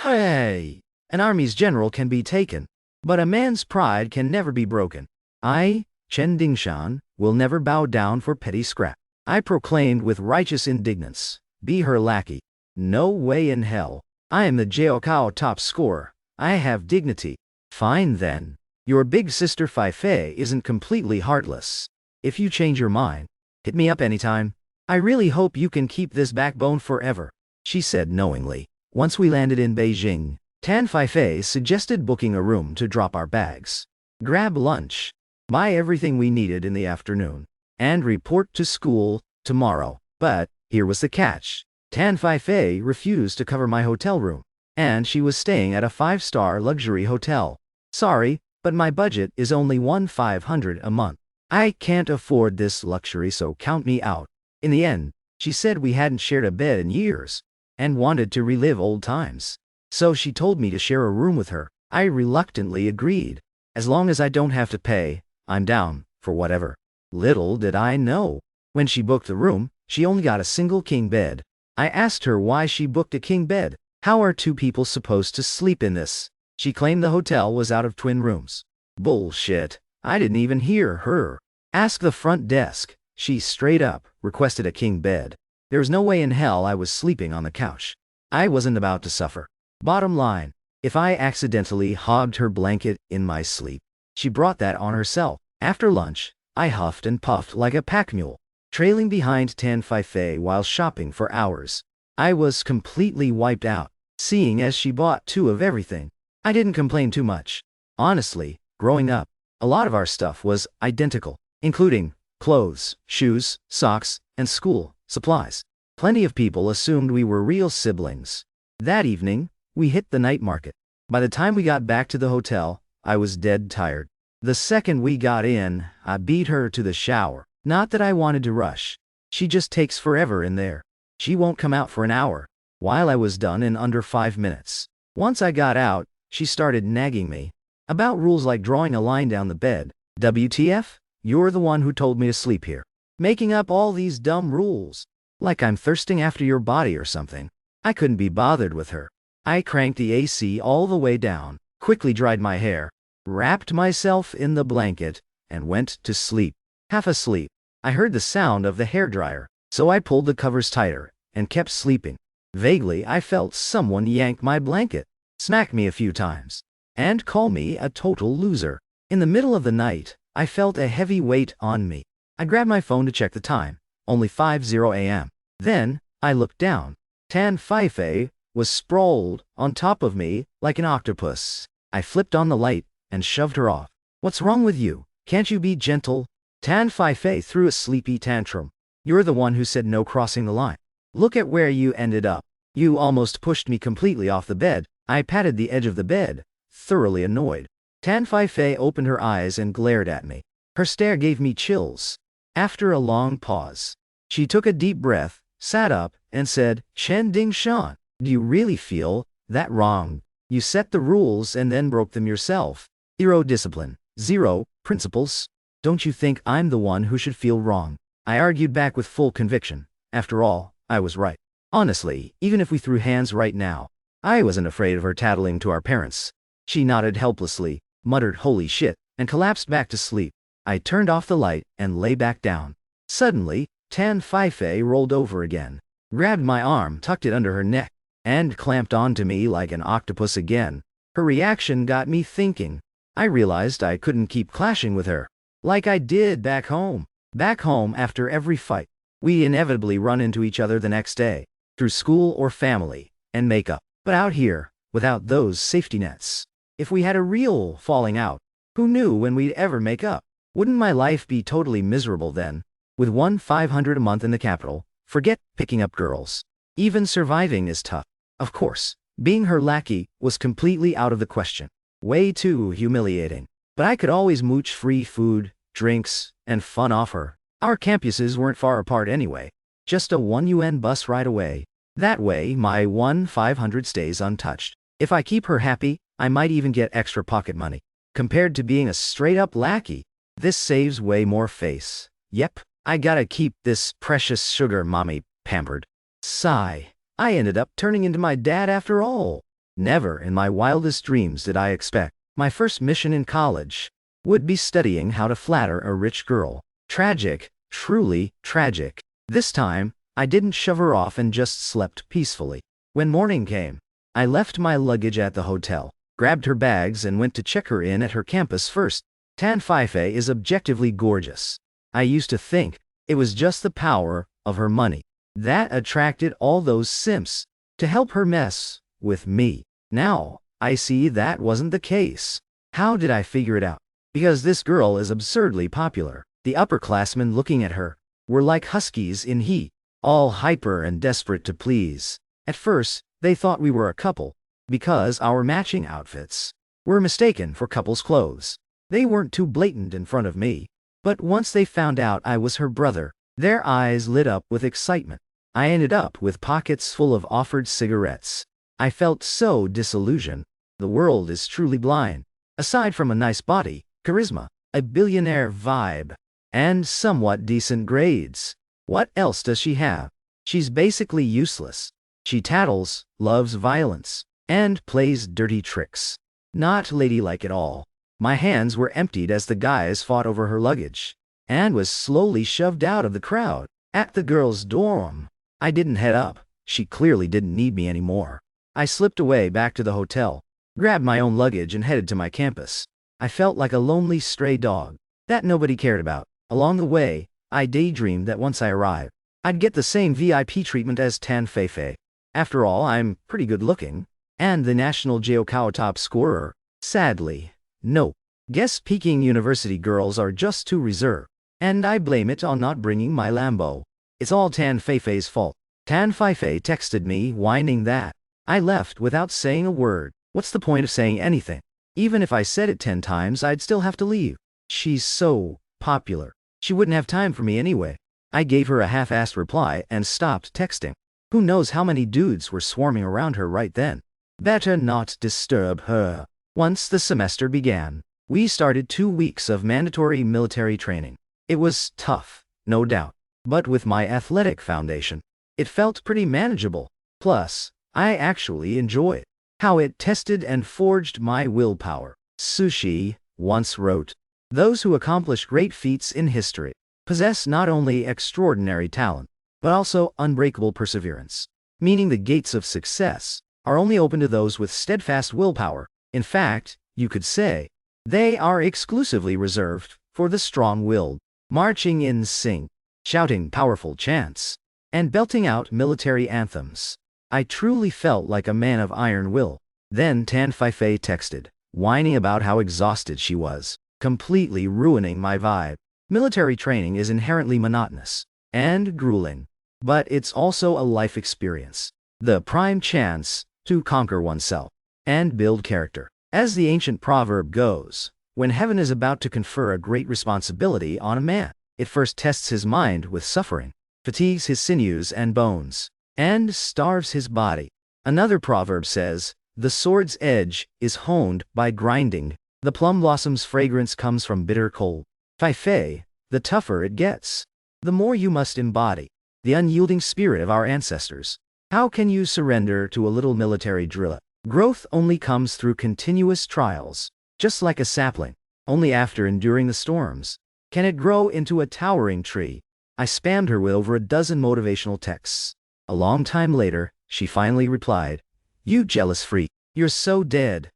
Hey! An army's general can be taken, but a man's pride can never be broken. I, Chen Dingshan, will never bow down for petty scrap. I proclaimed with righteous indignance, "Be her lackey. No way in hell. I am the Jiaokao top scorer. I have dignity." Fine then. Your big sister Feifei isn't completely heartless. If you change your mind, hit me up anytime. I really hope you can keep this backbone forever, she said knowingly. Once we landed in Beijing, Tan Feifei suggested booking a room to drop our bags, grab lunch, buy everything we needed in the afternoon, and report to school tomorrow. But here was the catch. Tan Fei refused to cover my hotel room, and she was staying at a 5-star luxury hotel. Sorry, but my budget is only $1,500 a month. I can't afford this luxury, so count me out. In the end, she said we hadn't shared a bed in years, and wanted to relive old times. So she told me to share a room with her. I reluctantly agreed. As long as I don't have to pay, I'm down for whatever. Little did I know, when she booked the room, she only got a single king bed. I asked her why she booked a king bed. How are 2 people supposed to sleep in this? She claimed the hotel was out of twin rooms. Bullshit. I didn't even hear her ask the front desk. She straight up requested a king bed. There was no way in hell I was sleeping on the couch. I wasn't about to suffer. Bottom line, if I accidentally hogged her blanket in my sleep, she brought that on herself. After lunch, I huffed and puffed like a pack mule, trailing behind Tan Fei while shopping for hours. I was completely wiped out, seeing as she bought 2 of everything. I didn't complain too much. Honestly, growing up, a lot of our stuff was identical, including clothes, shoes, socks, and school supplies. Plenty of people assumed we were real siblings. That evening, we hit the night market. By the time we got back to the hotel, I was dead tired. The second we got in, I beat her to the shower. Not that I wanted to rush. She just takes forever in there. She won't come out for an hour, while I was done in under 5 minutes. Once I got out, she started nagging me about rules like drawing a line down the bed. WTF? You're the one who told me to sleep here. Making up all these dumb rules. Like I'm thirsting after your body or something. I couldn't be bothered with her. I cranked the AC all the way down, quickly dried my hair, wrapped myself in the blanket, and went to sleep. Half asleep, I heard the sound of the hairdryer, so I pulled the covers tighter and kept sleeping. Vaguely, I felt someone yank my blanket, smack me a few times, and call me a total loser. In the middle of the night, I felt a heavy weight on me. I grabbed my phone to check the time, only 5:00 a.m. Then, I looked down. Tan Fei was sprawled on top of me like an octopus. I flipped on the light and shoved her off. What's wrong with you? Can't you be gentle? Tan Fei threw a sleepy tantrum. You're the one who said no crossing the line. Look at where you ended up. You almost pushed me completely off the bed. I patted the edge of the bed, thoroughly annoyed. Tan Fei opened her eyes and glared at me. Her stare gave me chills. After a long pause, she took a deep breath, sat up, and said, Chen Ding Shan, do you really feel that wrong? You set the rules and then broke them yourself. 0 discipline, 0 principles. Don't you think I'm the one who should feel wrong? I argued back with full conviction. After all, I was right. Honestly, even if we threw hands right now, I wasn't afraid of her tattling to our parents. She nodded helplessly, muttered holy shit, and collapsed back to sleep. I turned off the light and lay back down. Suddenly, Tan Fei rolled over again, grabbed my arm, tucked it under her neck, and clamped onto me like an octopus again. Her reaction got me thinking. I realized I couldn't keep clashing with her, like I did back home. Back home, after every fight, we inevitably run into each other the next day, through school or family, and make up. But out here, without those safety nets, if we had a real falling out, who knew when we'd ever make up? Wouldn't my life be totally miserable then? With $1,500 a month in the capital, forget picking up girls. Even surviving is tough. Of course, being her lackey was completely out of the question. Way too humiliating. But I could always mooch free food, drinks, and fun off her. Our campuses weren't far apart anyway. Just a 1 yuan bus ride away. That way, my $1,500 stays untouched. If I keep her happy, I might even get extra pocket money. Compared to being a straight-up lackey, this saves way more face. Yep, I gotta keep this precious sugar mommy pampered. Sigh. I ended up turning into my dad after all. Never in my wildest dreams did I expect my first mission in college would be studying how to flatter a rich girl. Tragic, truly tragic. This time, I didn't shove her off and just slept peacefully. When morning came, I left my luggage at the hotel, grabbed her bags and went to check her in at her campus first. Tan Fei is objectively gorgeous. I used to think it was just the power of her money that attracted all those simps to help her mess with me. Now, I see that wasn't the case. How did I figure it out? because this girl is absurdly popular. The upperclassmen looking at her were like huskies in heat, all hyper and desperate to please. At first, they thought we were a couple, because our matching outfits were mistaken for couples' clothes. They weren't too blatant in front of me, but once they found out I was her brother, their eyes lit up with excitement. I ended up with pockets full of offered cigarettes. I felt so disillusioned. The world is truly blind. Aside from a nice body, charisma, a billionaire vibe, and somewhat decent grades, what else does she have? She's basically useless. She tattles, loves violence, and plays dirty tricks. Not ladylike at all. My hands were emptied as the guys fought over her luggage, and was slowly shoved out of the crowd. At the girls' dorm, I didn't head up. She clearly didn't need me anymore. I slipped away back to the hotel, grabbed my own luggage and headed to my campus. I felt like a lonely stray dog that nobody cared about. Along the way, I daydreamed that once I arrived, I'd get the same VIP treatment as Tan Feifei. After all, I'm pretty good looking, and the National Jiaokao top scorer. Sadly, no. Guess Peking University girls are just too reserved, and I blame it on not bringing my Lambo. It's all Tan Feifei's fault. Tan Feifei texted me whining that I left without saying a word. What's the point of saying anything? Even if I said it 10 times, I'd still have to leave. She's so popular. She wouldn't have time for me anyway. I gave her a half-assed reply and stopped texting. Who knows how many dudes were swarming around her right then. Better not disturb her. Once the semester began, we started 2 weeks of mandatory military training. It was tough, no doubt, but with my athletic foundation, it felt pretty manageable. Plus, I actually enjoyed how it tested and forged my willpower. Sushi once wrote, "Those who accomplish great feats in history possess not only extraordinary talent, but also unbreakable perseverance," meaning the gates of success are only open to those with steadfast willpower. In fact, you could say, they are exclusively reserved for the strong-willed. Marching in sync, shouting powerful chants, and belting out military anthems. I truly felt like a man of iron will. Then Tan Feifei texted, whining about how exhausted she was, completely ruining my vibe. Military training is inherently monotonous and grueling, but it's also a life experience. The prime chance to conquer oneself and build character. As the ancient proverb goes, when heaven is about to confer a great responsibility on a man, it first tests his mind with suffering, fatigues his sinews and bones, and starves his body. Another proverb says, the sword's edge is honed by grinding. The plum blossom's fragrance comes from bitter cold. Feifei, the tougher it gets, the more you must embody the unyielding spirit of our ancestors. How can you surrender to a little military drill? Growth only comes through continuous trials. Just like a sapling, only after enduring the storms can it grow into a towering tree. I spammed her with over a dozen motivational texts. A long time later, she finally replied, "You jealous freak, you're so dead."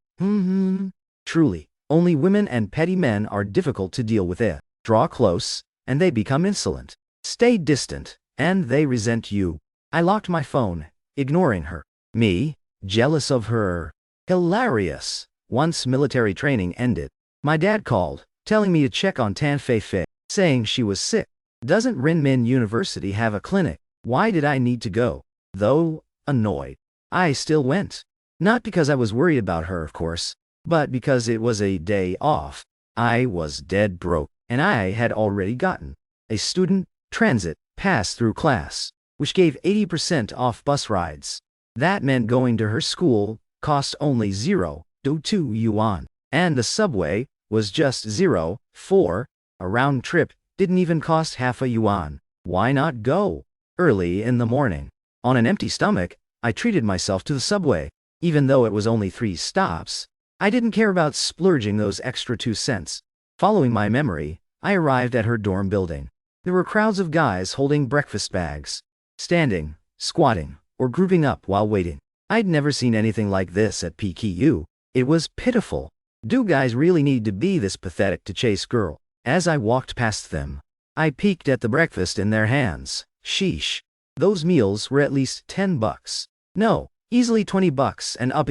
Truly, only women and petty men are difficult to deal with. Draw close, and they become insolent. Stay distant, and they resent you. I locked my phone, ignoring her. Me, jealous of her. Hilarious. Once military training ended, my dad called, telling me to check on Tan Feifei, saying she was sick. Doesn't Renmin University have a clinic? Why did I need to go? Though annoyed, I still went. Not because I was worried about her, of course, but because it was a day off. I was dead broke, and I had already gotten a student transit pass through class, which gave 80% off bus rides. That meant going to her school cost only 0.2 yuan, and the subway was just 0.4. A round trip didn't even cost half a yuan. Why not go early in the morning? On an empty stomach, I treated myself to the subway. Even though it was only 3 stops, I didn't care about splurging those extra 2 cents. Following my memory, I arrived at her dorm building. There were crowds of guys holding breakfast bags, standing, squatting, or grouping up while waiting. I'd never seen anything like this at PKU. It was pitiful. Do guys really need to be this pathetic to chase girl? As I walked past them, I peeked at the breakfast in their hands. Sheesh. Those meals were at least $10. No, easily $20 and up.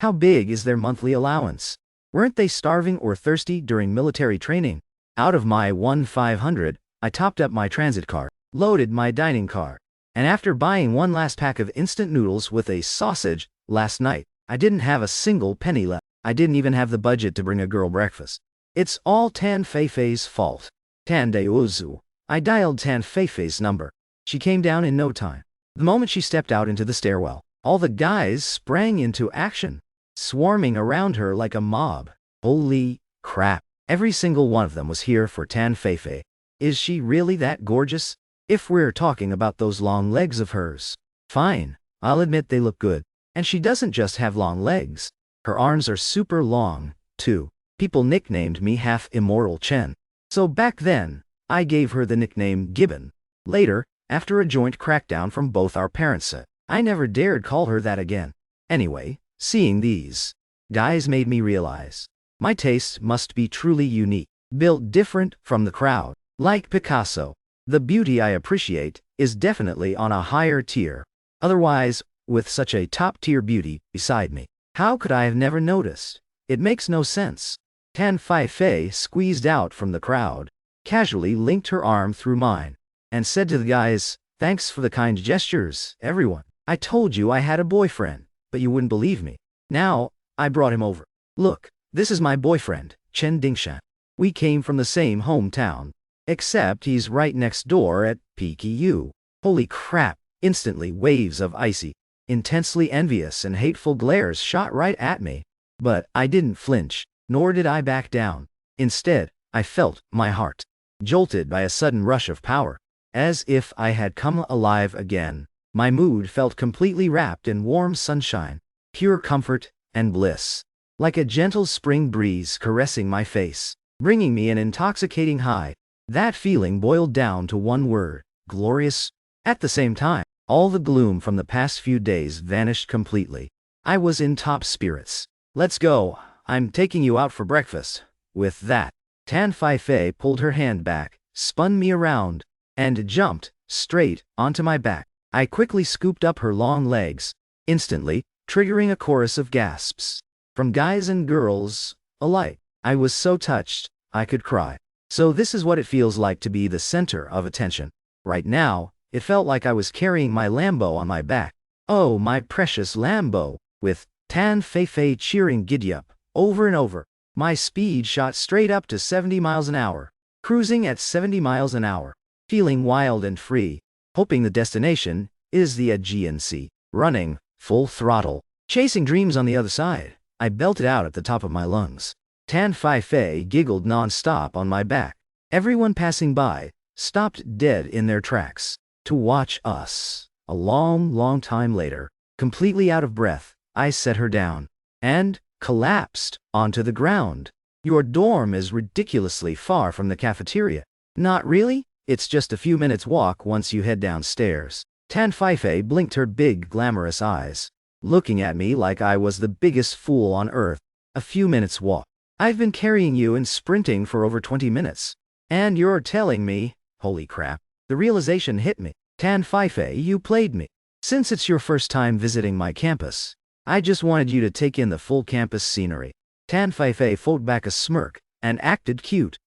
How big is their monthly allowance? Weren't they starving or thirsty during military training? Out of my 1,500, I topped up my transit car, loaded my dining car, and after buying one last pack of instant noodles with a sausage last night, I didn't have a single penny left. I didn't even have the budget to bring a girl breakfast. It's all Tan Feifei's fault. Tan de Ozu. I dialed Tan Feifei's number. She came down in no time. The moment she stepped out into the stairwell, all the guys sprang into action, swarming around her like a mob. Holy crap. Every single one of them was here for Tan Feifei. Is she really that gorgeous? If we're talking about those long legs of hers. Fine, I'll admit they look good. And she doesn't just have long legs. Her arms are super long, too. People nicknamed me Half Immoral Chen. So back then, I gave her the nickname Gibbon. Later, after a joint crackdown from both our parents, I never dared call her that again. Anyway, seeing these guys made me realize my taste must be truly unique, built different from the crowd. Like Picasso, the beauty I appreciate is definitely on a higher tier. Otherwise, with such a top-tier beauty beside me, how could I have never noticed? It makes no sense. Tan Feifei squeezed out from the crowd, casually linked her arm through mine, and said to the guys, "Thanks for the kind gestures, everyone. I told you I had a boyfriend, but you wouldn't believe me. Now, I brought him over. Look, this is my boyfriend, Chen Dingshan. We came from the same hometown, except he's right next door at PKU. Holy crap." Instantly, waves of icy, intensely envious and hateful glares shot right at me. But I didn't flinch, nor did I back down. Instead, I felt my heart jolted by a sudden rush of power. As if I had come alive again. My mood felt completely wrapped in warm sunshine, pure comfort and bliss. Like a gentle spring breeze caressing my face, bringing me an intoxicating high. That feeling boiled down to one word: glorious. At the same time, all the gloom from the past few days vanished completely. I was in top spirits. "Let's go, I'm taking you out for breakfast." With that, Tan Feifei pulled her hand back, spun me around, and jumped straight onto my back. I quickly scooped up her long legs, instantly triggering a chorus of gasps from guys and girls alike. I was so touched, I could cry. So this is what it feels like to be the center of attention. Right now, it felt like I was carrying my Lambo on my back. Oh, my precious Lambo, with Tan Feifei cheering giddy-up over and over. My speed shot straight up to 70 miles an hour, cruising at 70 miles an hour, feeling wild and free, hoping the destination is the Aegean Sea, running full throttle, chasing dreams on the other side. I belted out at the top of my lungs. Tan Feifei giggled non-stop on my back. Everyone passing by stopped dead in their tracks to watch us. A long time later, completely out of breath, I set her down and collapsed onto the ground. "Your dorm is ridiculously far from the cafeteria." "Not really, it's just a few minutes walk once you head downstairs." Tan Feifei blinked her big glamorous eyes, looking at me like I was the biggest fool on earth. "A few minutes walk. I've been carrying you and sprinting for over 20 minutes. And you're telling me," holy crap, the realization hit me. "Tan Feifei, you played me. Since it's your first time visiting my campus, I just wanted you to take in the full campus scenery." Tan Feifei folded back a smirk and acted cute.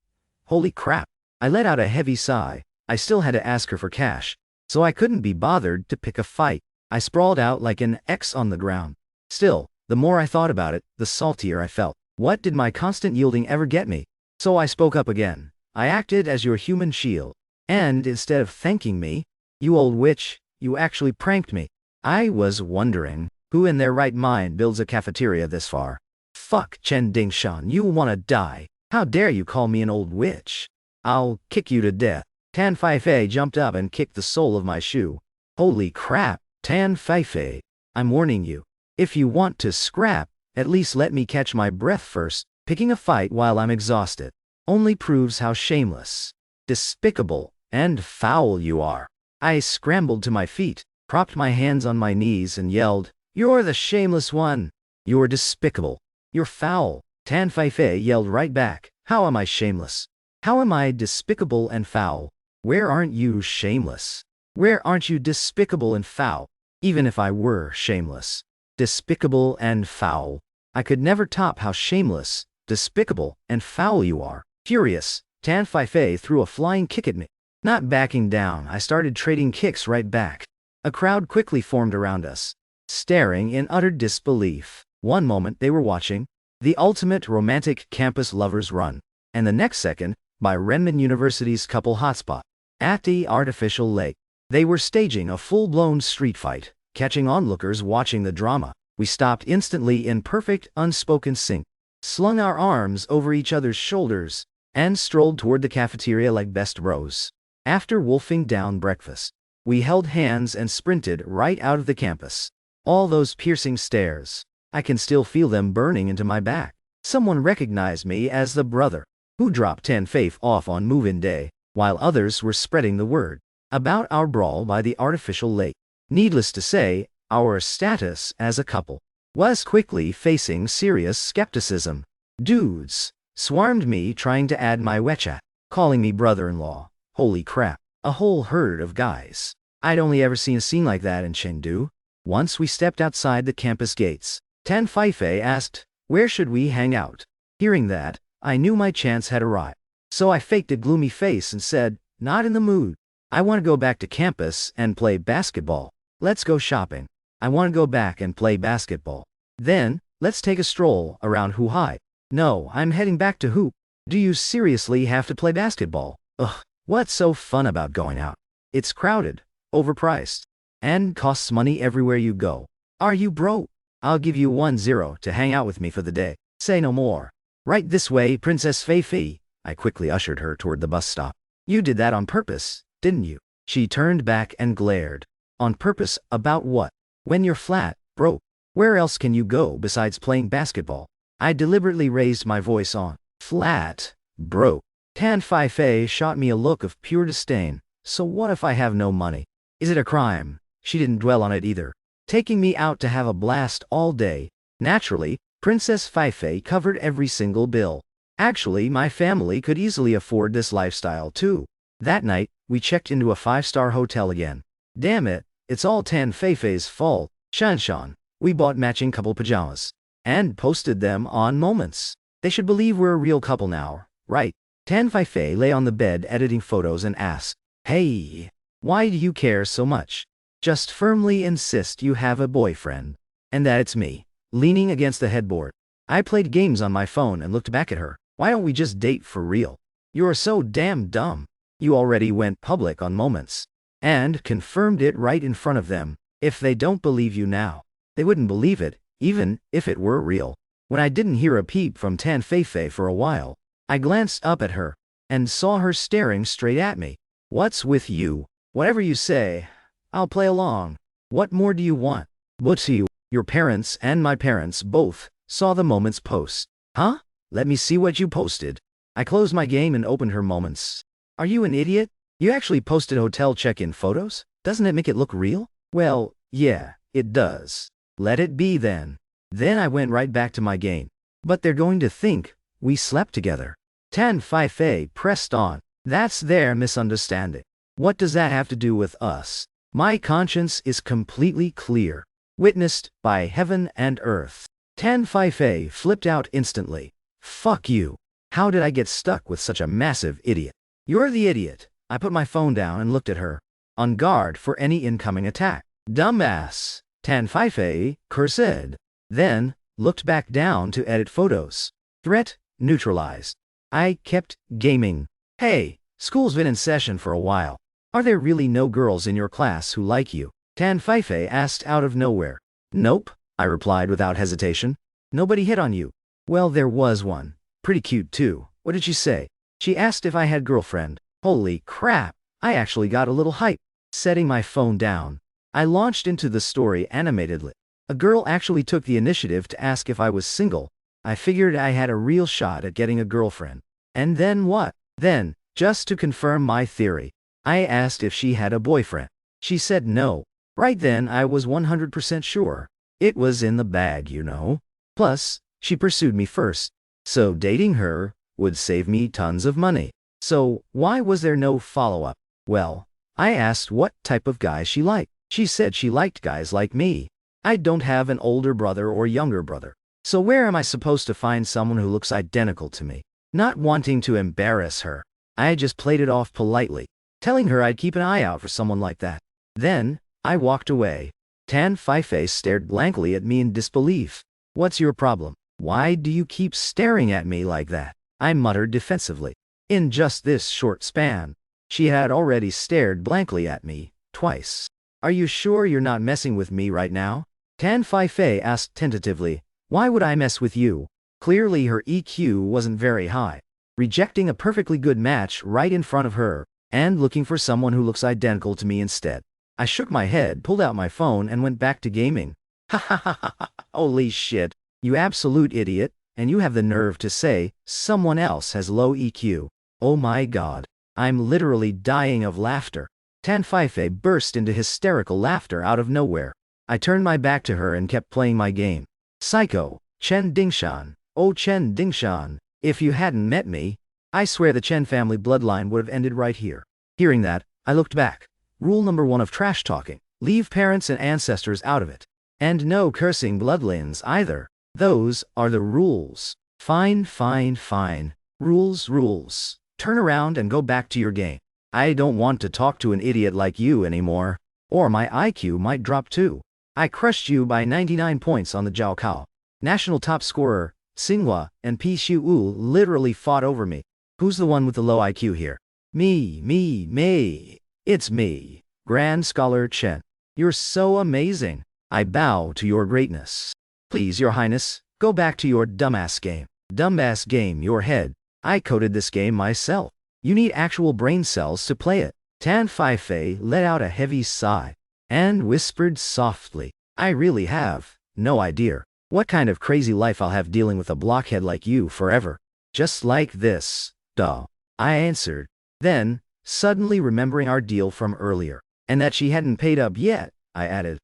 Holy crap. I let out a heavy sigh. I still had to ask her for cash, so I couldn't be bothered to pick a fight. I sprawled out like an X on the ground. Still, the more I thought about it, the saltier I felt. What did my constant yielding ever get me? So I spoke up again. "I acted as your human shield. And instead of thanking me, you old witch, you actually pranked me." I was wondering, who in their right mind builds a cafeteria this far? Fuck Chen Dingshan, you wanna die. How dare you call me an old witch? I'll kick you to death. Tan Feifei jumped up and kicked the sole of my shoe. Holy crap, Tan Feifei. I'm warning you. If you want to scrap, at least let me catch my breath first. Picking a fight while I'm exhausted only proves how shameless, despicable, and foul you are. I scrambled to my feet, propped my hands on my knees and yelled, "You're the shameless one. You're despicable. You're foul." Tan Feifei yelled right back, "How am I shameless? How am I despicable and foul? Where aren't you shameless? Where aren't you despicable and foul?" Even if I were shameless, despicable and foul, I could never top how shameless despicable, and foul you are. Furious, Tan Fei threw a flying kick at me. Not backing down, I started trading kicks right back. A crowd quickly formed around us, staring in utter disbelief. One moment they were watching the ultimate romantic campus lovers run, and the next second, by Renmin University's couple hotspot. At the artificial lake, they were staging a full-blown street fight, catching onlookers watching the drama. We stopped instantly in perfect, unspoken sync, slung our arms over each other's shoulders, and strolled toward the cafeteria like best bros. After wolfing down breakfast, we held hands and sprinted right out of the campus. All those piercing stares, I can still feel them burning into my back. Someone recognized me as the brother who dropped Tan Fei off on move-in day, while others were spreading the word about our brawl by the artificial lake. Needless to say, our status as a couple was quickly facing serious skepticism. Dudes swarmed me trying to add my WeChat, calling me brother-in-law. Holy crap, a whole herd of guys. I'd only ever seen a scene like that in Chengdu. Once we stepped outside the campus gates, Tan Fei asked, "Where should we hang out?" Hearing that, I knew my chance had arrived. So I faked a gloomy face and said, "Not in the mood. I want to go back to campus and play basketball. Let's go shopping. I want to go back and play basketball. Then, let's take a stroll around Huhai." "No, I'm heading back to Hoop." "Do you seriously have to play basketball?" "Ugh, what's so fun about going out? It's crowded, overpriced, and costs money everywhere you go. Are you broke? I'll give you 10 to hang out with me for the day. Say no more." "Right this way, Princess Fei." I quickly ushered her toward the bus stop. "You did that on purpose, didn't you?" She turned back and glared. "On purpose about what? When you're flat, broke, where else can you go besides playing basketball?" I deliberately raised my voice on flat, broke. Tan Fei shot me a look of pure disdain. "So what if I have no money? Is it a crime?" She didn't dwell on it either, taking me out to have a blast all day. Naturally, Princess Fei covered every single bill. Actually, my family could easily afford this lifestyle too. That night, we checked into a 5-star hotel again. Damn it, it's all Tan Fei's fault. Shan. We bought matching couple pajamas and posted them on Moments. They should believe we're a real couple now, right? Tan Fei lay on the bed editing photos and asked, "Hey, why do you care so much? Just firmly insist you have a boyfriend, and that it's me." Leaning against the headboard, I played games on my phone and looked back at her. "Why don't we just date for real? You're so damn dumb. You already went public on Moments and confirmed it right in front of them. If they don't believe you now, they wouldn't believe it, even if it were real." When I didn't hear a peep from Tan Fei for a while, I glanced up at her and saw her staring straight at me. "What's with you? Whatever you say, I'll play along. What more do you want?" "What to you? Your parents and my parents both saw the Moments post." "Huh? Let me see what you posted." I closed my game and opened her Moments. "Are you an idiot? You actually posted hotel check-in photos? Doesn't it make it look real?" "Well, yeah, it does. Let it be then." Then I went right back to my game. "But they're going to think we slept together." Tan Fei pressed on. "That's their misunderstanding. What does that have to do with us? My conscience is completely clear. Witnessed by heaven and earth." Tan Fei flipped out instantly. "Fuck you. How did I get stuck with such a massive idiot?" "You're the idiot." I put my phone down and looked at her, on guard for any incoming attack. "Dumbass," Tan Fei cursed, then looked back down to edit photos. Threat neutralized. I kept gaming. "Hey, school's been in session for a while. Are there really no girls in your class who like you?" Tan Fei asked out of nowhere. "Nope," I replied without hesitation. "Nobody hit on you." "Well, there was one. Pretty cute too." "What did she say?" "She asked if I had girlfriend." Holy crap, I actually got a little hype. Setting my phone down, I launched into the story animatedly. A girl actually took the initiative to ask if I was single. I figured I had a real shot at getting a girlfriend. And then what? Then, just to confirm my theory, I asked if she had a boyfriend. She said no. Right then I was 100% sure. It was in the bag, you know. Plus, she pursued me first. So dating her would save me tons of money. So, why was there no follow-up? Well, I asked what type of guy she liked. She said she liked guys like me. I don't have an older brother or younger brother. So where am I supposed to find someone who looks identical to me? Not wanting to embarrass her, I just played it off politely, telling her I'd keep an eye out for someone like that. Then, I walked away. Tan Feifei stared blankly at me in disbelief. What's your problem? Why do you keep staring at me like that? I muttered defensively. In just this short span, she had already stared blankly at me, twice. Are you sure you're not messing with me right now? Tan Feifei asked tentatively. Why would I mess with you? Clearly her EQ wasn't very high. Rejecting a perfectly good match right in front of her, and looking for someone who looks identical to me instead. I shook my head, pulled out my phone, and went back to gaming. Ha ha ha ha ha, holy shit, you absolute idiot, and you have the nerve to say someone else has low EQ. Oh my god, I'm literally dying of laughter. Tan Feifei burst into hysterical laughter out of nowhere. I turned my back to her and kept playing my game. Psycho, Chen Dingshan, oh Chen Dingshan, if you hadn't met me, I swear the Chen family bloodline would have ended right here. Hearing that, I looked back. Rule number 1 of trash talking, leave parents and ancestors out of it. And no cursing bloodlines either. Those are the rules. Fine, fine, fine. Rules, rules. Turn around and go back to your game. I don't want to talk to an idiot like you anymore, or my IQ might drop too. I crushed you by 99 points on the Jiaokao. National top scorer, Xinhua, and Pi Xiu literally fought over me. Who's the one with the low IQ here? Me. It's me, Grand Scholar Chen. You're so amazing. I bow to your greatness. Please, Your Highness, go back to your dumbass game. Dumbass game, your head. I coded this game myself. You need actual brain cells to play it. Tan Feifei let out a heavy sigh and whispered softly, I really have no idea what kind of crazy life I'll have dealing with a blockhead like you forever. Just like this, duh. I answered. Then, suddenly remembering our deal from earlier, and that she hadn't paid up yet, I added,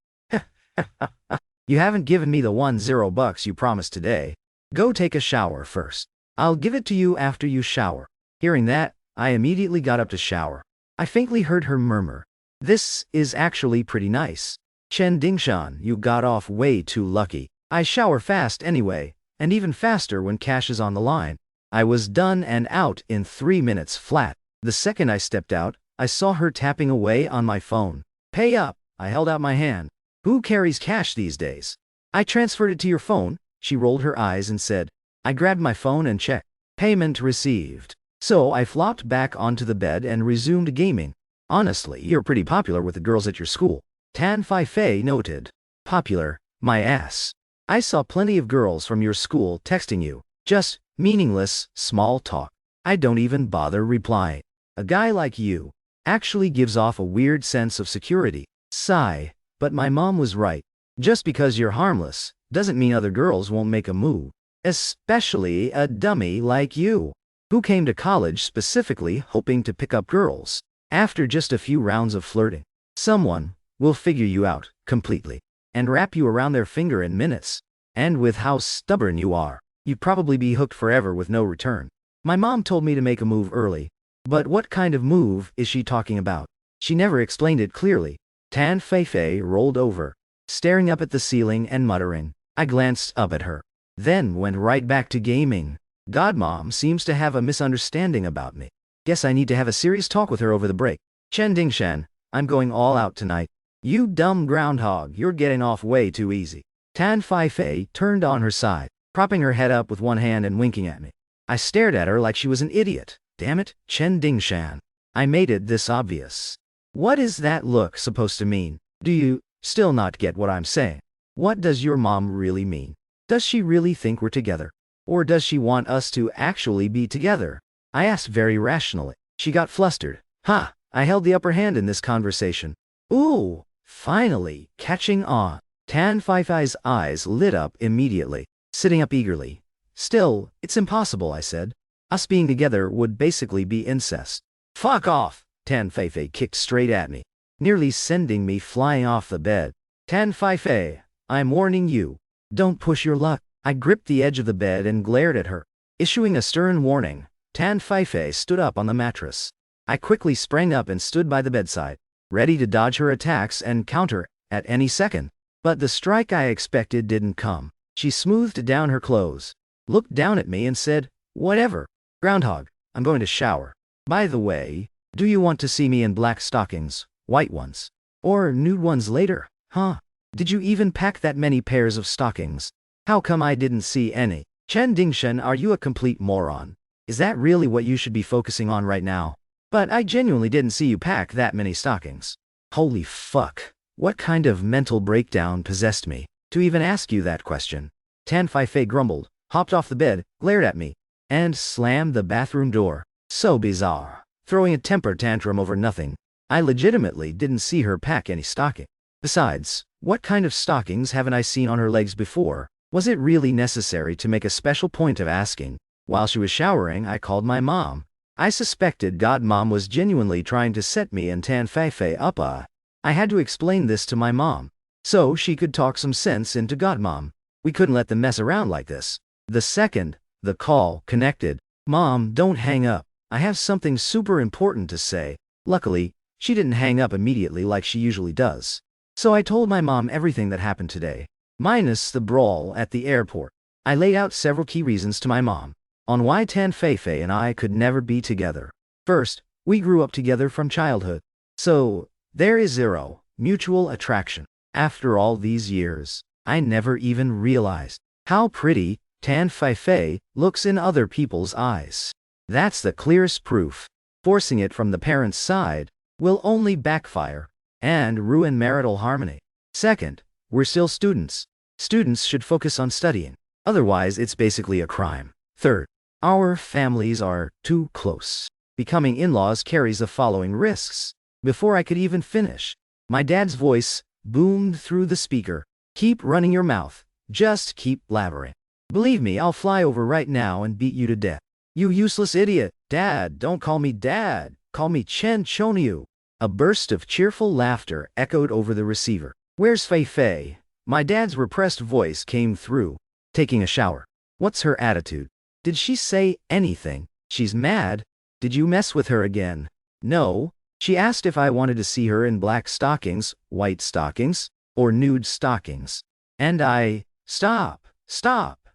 You haven't given me the $10 you promised today. Go take a shower first. I'll give it to you after you shower. Hearing that, I immediately got up to shower. I faintly heard her murmur, This is actually pretty nice. Chen Dingshan, you got off way too lucky. I shower fast anyway, and even faster when cash is on the line. I was done and out in 3 minutes flat. The second I stepped out, I saw her tapping away on my phone. Pay up, I held out my hand. Who carries cash these days? I transferred it to your phone, she rolled her eyes and said. I grabbed my phone and checked. Payment received. So I flopped back onto the bed and resumed gaming. Honestly, you're pretty popular with the girls at your school. Tan Feifei noted. Popular, my ass. I saw plenty of girls from your school texting you. Just meaningless, small talk. I don't even bother replying. A guy like you actually gives off a weird sense of security. Sigh, but my mom was right. Just because you're harmless doesn't mean other girls won't make a move. Especially a dummy like you, who came to college specifically hoping to pick up girls. After just a few rounds of flirting, someone will figure you out completely and wrap you around their finger in minutes. And with how stubborn you are, you'd probably be hooked forever with no return. My mom told me to make a move early. But what kind of move is she talking about? She never explained it clearly. Tan Feifei rolled over, staring up at the ceiling and muttering. I glanced up at her, then went right back to gaming. Godmom seems to have a misunderstanding about me. Guess I need to have a serious talk with her over the break. Chen Dingshan, I'm going all out tonight. You dumb groundhog, you're getting off way too easy. Tan Feifei turned on her side, propping her head up with one hand and winking at me. I stared at her like she was an idiot. Damn it, Chen Dingshan. I made it this obvious. What is that look supposed to mean? Do you still not get what I'm saying? What does your mom really mean? Does she really think we're together? Or does she want us to actually be together? I asked very rationally. She got flustered. Ha! I held the upper hand in this conversation. Ooh! Finally, catching on. Tan Feifei's eyes lit up immediately, sitting up eagerly. Still, it's impossible, I said. Us being together would basically be incest. Fuck off! Tan Feifei kicked straight at me, nearly sending me flying off the bed. Tan Feifei, I'm warning you. Don't push your luck. I gripped the edge of the bed and glared at her. Issuing a stern warning, Tan Feifei stood up on the mattress. I quickly sprang up and stood by the bedside, ready to dodge her attacks and counter at any second. But the strike I expected didn't come. She smoothed down her clothes, looked down at me and said, "Whatever. Groundhog, I'm going to shower. By the way, do you want to see me in black stockings, white ones, or nude ones later, huh? Did you even pack that many pairs of stockings? How come I didn't see any? Chen Dingshen, are you a complete moron? Is that really what you should be focusing on right now? But I genuinely didn't see you pack that many stockings. Holy fuck. What kind of mental breakdown possessed me to even ask you that question?" Tan Feifei grumbled, hopped off the bed, glared at me, and slammed the bathroom door. So bizarre. Throwing a temper tantrum over nothing. I legitimately didn't see her pack any stocking. Besides, what kind of stockings haven't I seen on her legs before? Was it really necessary to make a special point of asking? While she was showering, I called my mom. I suspected Godmom was genuinely trying to set me and Tan Feifei up. I had to explain this to my mom, so she could talk some sense into Godmom. We couldn't let them mess around like this. The second the call connected, "Mom, don't hang up. I have something super important to say." Luckily, she didn't hang up immediately like she usually does. So I told my mom everything that happened today, minus the brawl at the airport. I laid out several key reasons to my mom on why Tan Feifei and I could never be together. First, we grew up together from childhood, so there is zero mutual attraction. After all these years, I never even realized how pretty Tan Feifei looks in other people's eyes. That's the clearest proof. Forcing it from the parents' side will only backfire and ruin marital harmony. Second, we're still students. Students should focus on studying. Otherwise, it's basically a crime. Third, our families are too close. Becoming in-laws carries the following risks. Before I could even finish, my dad's voice boomed through the speaker. "Keep running your mouth. Just keep blabbering. Believe me, I'll fly over right now and beat you to death. You useless idiot. Dad, don't call me Dad. Call me Chen Choniu." A burst of cheerful laughter echoed over the receiver. "Where's Feifei?" My dad's repressed voice came through. "Taking a shower." "What's her attitude? Did she say anything?" "She's mad. Did you mess with her again?" "No. She asked if I wanted to see her in black stockings, white stockings, or nude stockings. And I..." Stop.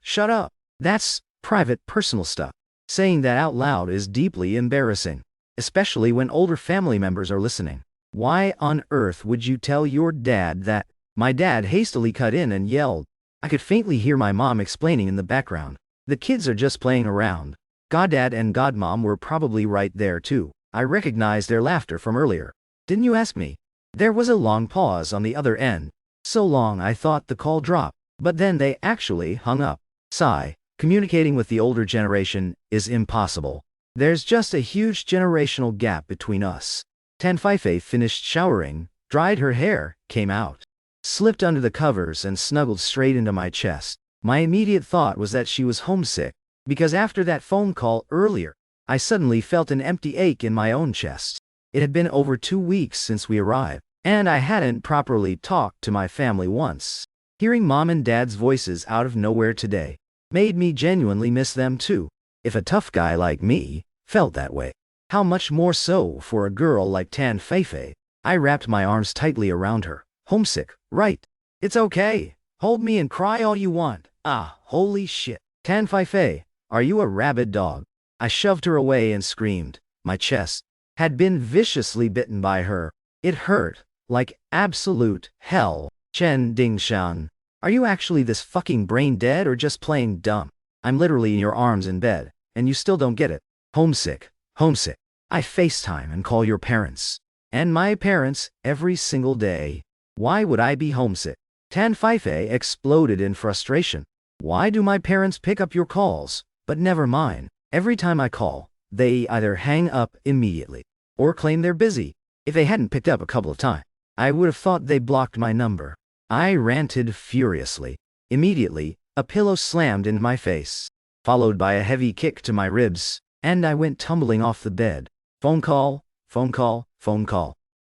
Shut up. That's private, personal stuff." Saying that out loud is deeply embarrassing, especially when older family members are listening. "Why on earth would you tell your dad that?" My dad hastily cut in and yelled. I could faintly hear my mom explaining in the background. "The kids are just playing around." Goddad and Godmom were probably right there too. I recognized their laughter from earlier. "Didn't you ask me?" There was a long pause on the other end. So long I thought the call dropped, but then they actually hung up. Sigh. Communicating with the older generation is impossible. There's just a huge generational gap between us. Tan Feifei finished showering, dried her hair, came out, slipped under the covers and snuggled straight into my chest. My immediate thought was that she was homesick, because after that phone call earlier, I suddenly felt an empty ache in my own chest. It had been over 2 weeks since we arrived, and I hadn't properly talked to my family once. Hearing Mom and Dad's voices out of nowhere today made me genuinely miss them too. If a tough guy like me felt that way, how much more so for a girl like Tan Feifei? I wrapped my arms tightly around her. "Homesick, right? It's okay. Hold me and cry all you want." "Ah, holy shit. Tan Feifei, are you a rabid dog?" I shoved her away and screamed. My chest had been viciously bitten by her. It hurt like absolute hell. "Chen Dingshan, are you actually this fucking brain dead or just playing dumb? I'm literally in your arms in bed, and you still don't get it." Homesick. I FaceTime and call your parents. And my parents every single day. Why would I be homesick? Tan Feifei exploded in frustration. "Why do my parents pick up your calls, but never mine? Every time I call, they either hang up immediately or claim they're busy. If they hadn't picked up a couple of times, I would have thought they blocked my number." I ranted furiously. Immediately, a pillow slammed into my face, followed by a heavy kick to my ribs, and I went tumbling off the bed. Phone call.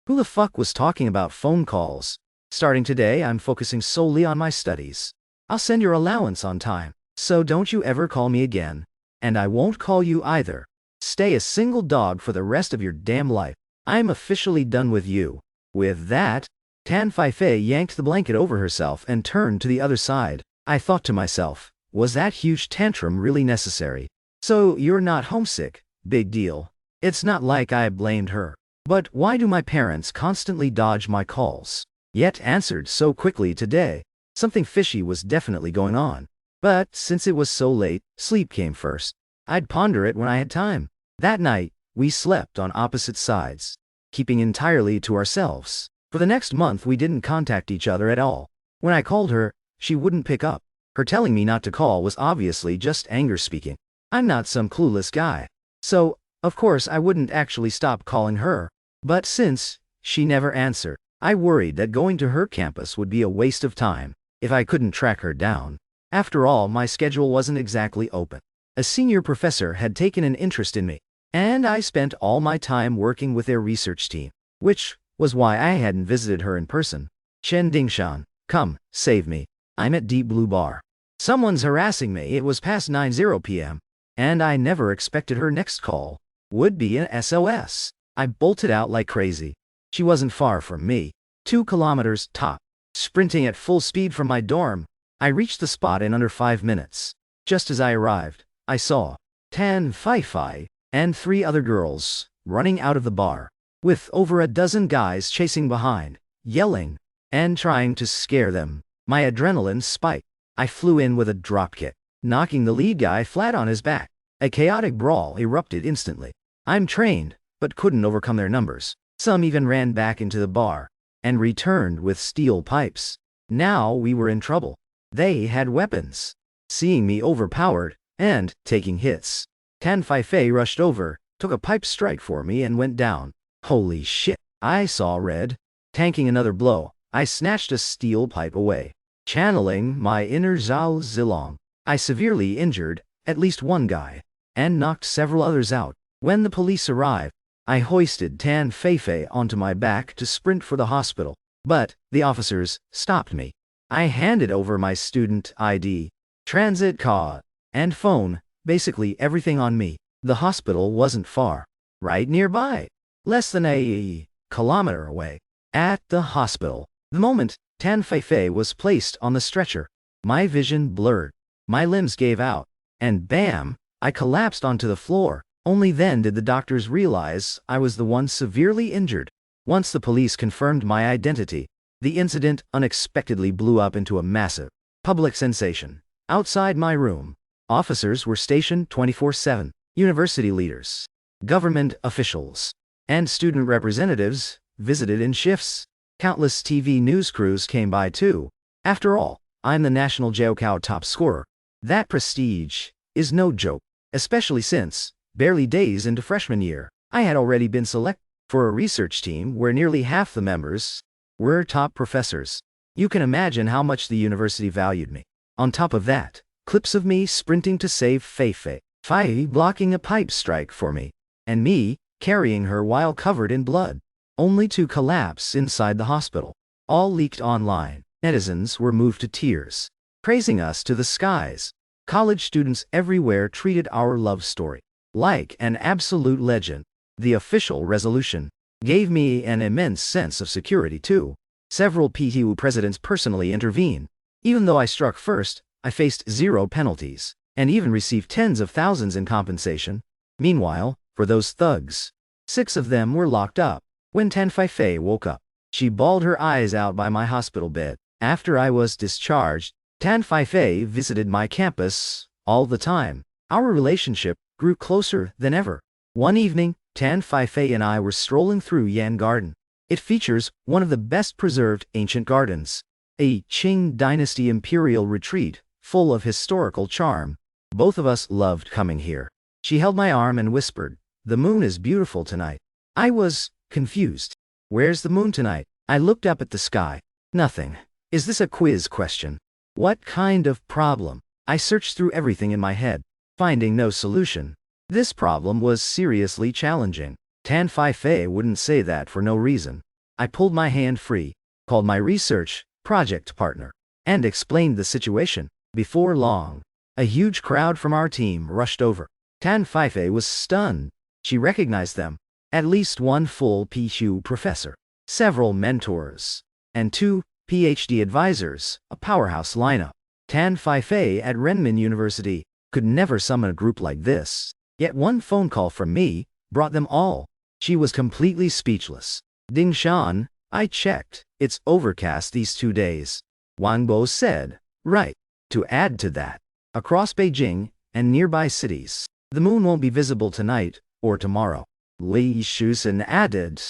Who the fuck was talking about phone calls? Starting today, I'm focusing solely on my studies. I'll send your allowance on time, so don't you ever call me again. And I won't call you either. Stay a single dog for the rest of your damn life. I'm officially done with you. With that, Tan Feifei yanked the blanket over herself and turned to the other side. I thought to myself, was that huge tantrum really necessary? So you're not homesick? Big deal. It's not like I blamed her. But why do my parents constantly dodge my calls? Yet answered so quickly today. Something fishy was definitely going on. But since it was so late, sleep came first. I'd ponder it when I had time. That night, we slept on opposite sides, keeping entirely to ourselves. For the next month we didn't contact each other at all. When I called her, she wouldn't pick up. Her telling me not to call was obviously just anger speaking. I'm not some clueless guy. So, of course I wouldn't actually stop calling her. But since she never answered, I worried that going to her campus would be a waste of time if I couldn't track her down. After all, my schedule wasn't exactly open. A senior professor had taken an interest in me, and I spent all my time working with their research team, which was why I hadn't visited her in person. Chen Dingshan, come, save me. I'm at Deep Blue Bar. Someone's harassing me. It was past 9:00 p.m., and I never expected her next call would be an SOS. I bolted out like crazy. She wasn't far from me. 2 kilometers top. Sprinting at full speed from my dorm, I reached the spot in under 5 minutes. Just as I arrived, I saw Tan Fei and 3 other girls running out of the bar, with over a dozen guys chasing behind, yelling, and trying to scare them. My adrenaline spiked. I flew in with a dropkick, knocking the lead guy flat on his back. A chaotic brawl erupted instantly. I'm trained, but couldn't overcome their numbers. Some even ran back into the bar and returned with steel pipes. Now we were in trouble. They had weapons. Seeing me overpowered and taking hits, Tan Fei rushed over, took a pipe strike for me and went down. Holy shit, I saw red. Tanking another blow, I snatched a steel pipe away. Channeling my inner Zhao Zilong, I severely injured at least one guy and knocked several others out. When the police arrived, I hoisted Tan Fei onto my back to sprint for the hospital, but the officers stopped me. I handed over my student ID, transit card, and phone, basically everything on me. The hospital wasn't far, right nearby, less than a kilometer away. At the hospital, the moment Tan Fei was placed on the stretcher, my vision blurred, my limbs gave out, and bam, I collapsed onto the floor. Only then did the doctors realize I was the one severely injured. Once the police confirmed my identity, the incident unexpectedly blew up into a massive public sensation. Outside my room, officers were stationed 24/7. University leaders, government officials, and student representatives visited in shifts. Countless TV news crews came by too. After all, I'm the National Jiaokao top scorer. That prestige is no joke, especially since, barely days into freshman year, I had already been selected for a research team where nearly half the members were top professors. You can imagine how much the university valued me. On top of that, clips of me sprinting to save Fei blocking a pipe strike for me, and me carrying her while covered in blood, only to collapse inside the hospital. All leaked online. Netizens were moved to tears, praising us to the skies. College students everywhere treated our love story like an absolute legend. The official resolution gave me an immense sense of security too. Several PTU presidents personally intervened. Even though I struck first, I faced 0 penalties, and even received tens of thousands in compensation. Meanwhile, for those thugs, 6 of them were locked up. When Tan Fei woke up, she bawled her eyes out by my hospital bed. After I was discharged, Tan Fei visited my campus all the time. Our relationship grew closer than ever. One evening, Tan Fei and I were strolling through Yan Garden. It features one of the best preserved ancient gardens, a Qing Dynasty imperial retreat full of historical charm. Both of us loved coming here. She held my arm and whispered, "The moon is beautiful tonight." I was confused. Where's the moon tonight? I looked up at the sky. Nothing. Is this a quiz question? What kind of problem? I searched through everything in my head, finding no solution. This problem was seriously challenging. Tan Fei wouldn't say that for no reason. I pulled my hand free, called my research project partner, and explained the situation. Before long, a huge crowd from our team rushed over. Tan Fei was stunned. She recognized them. At least one full PTU professor, several mentors, and 2 PhD advisors, a powerhouse lineup. Tan Fei at Renmin University could never summon a group like this. Yet one phone call from me brought them all. She was completely speechless. Ding Shan, I checked. It's overcast these 2 days. Wang Bo said. Right. To add to that, across Beijing and nearby cities, the moon won't be visible tonight or tomorrow. Li Shusen added.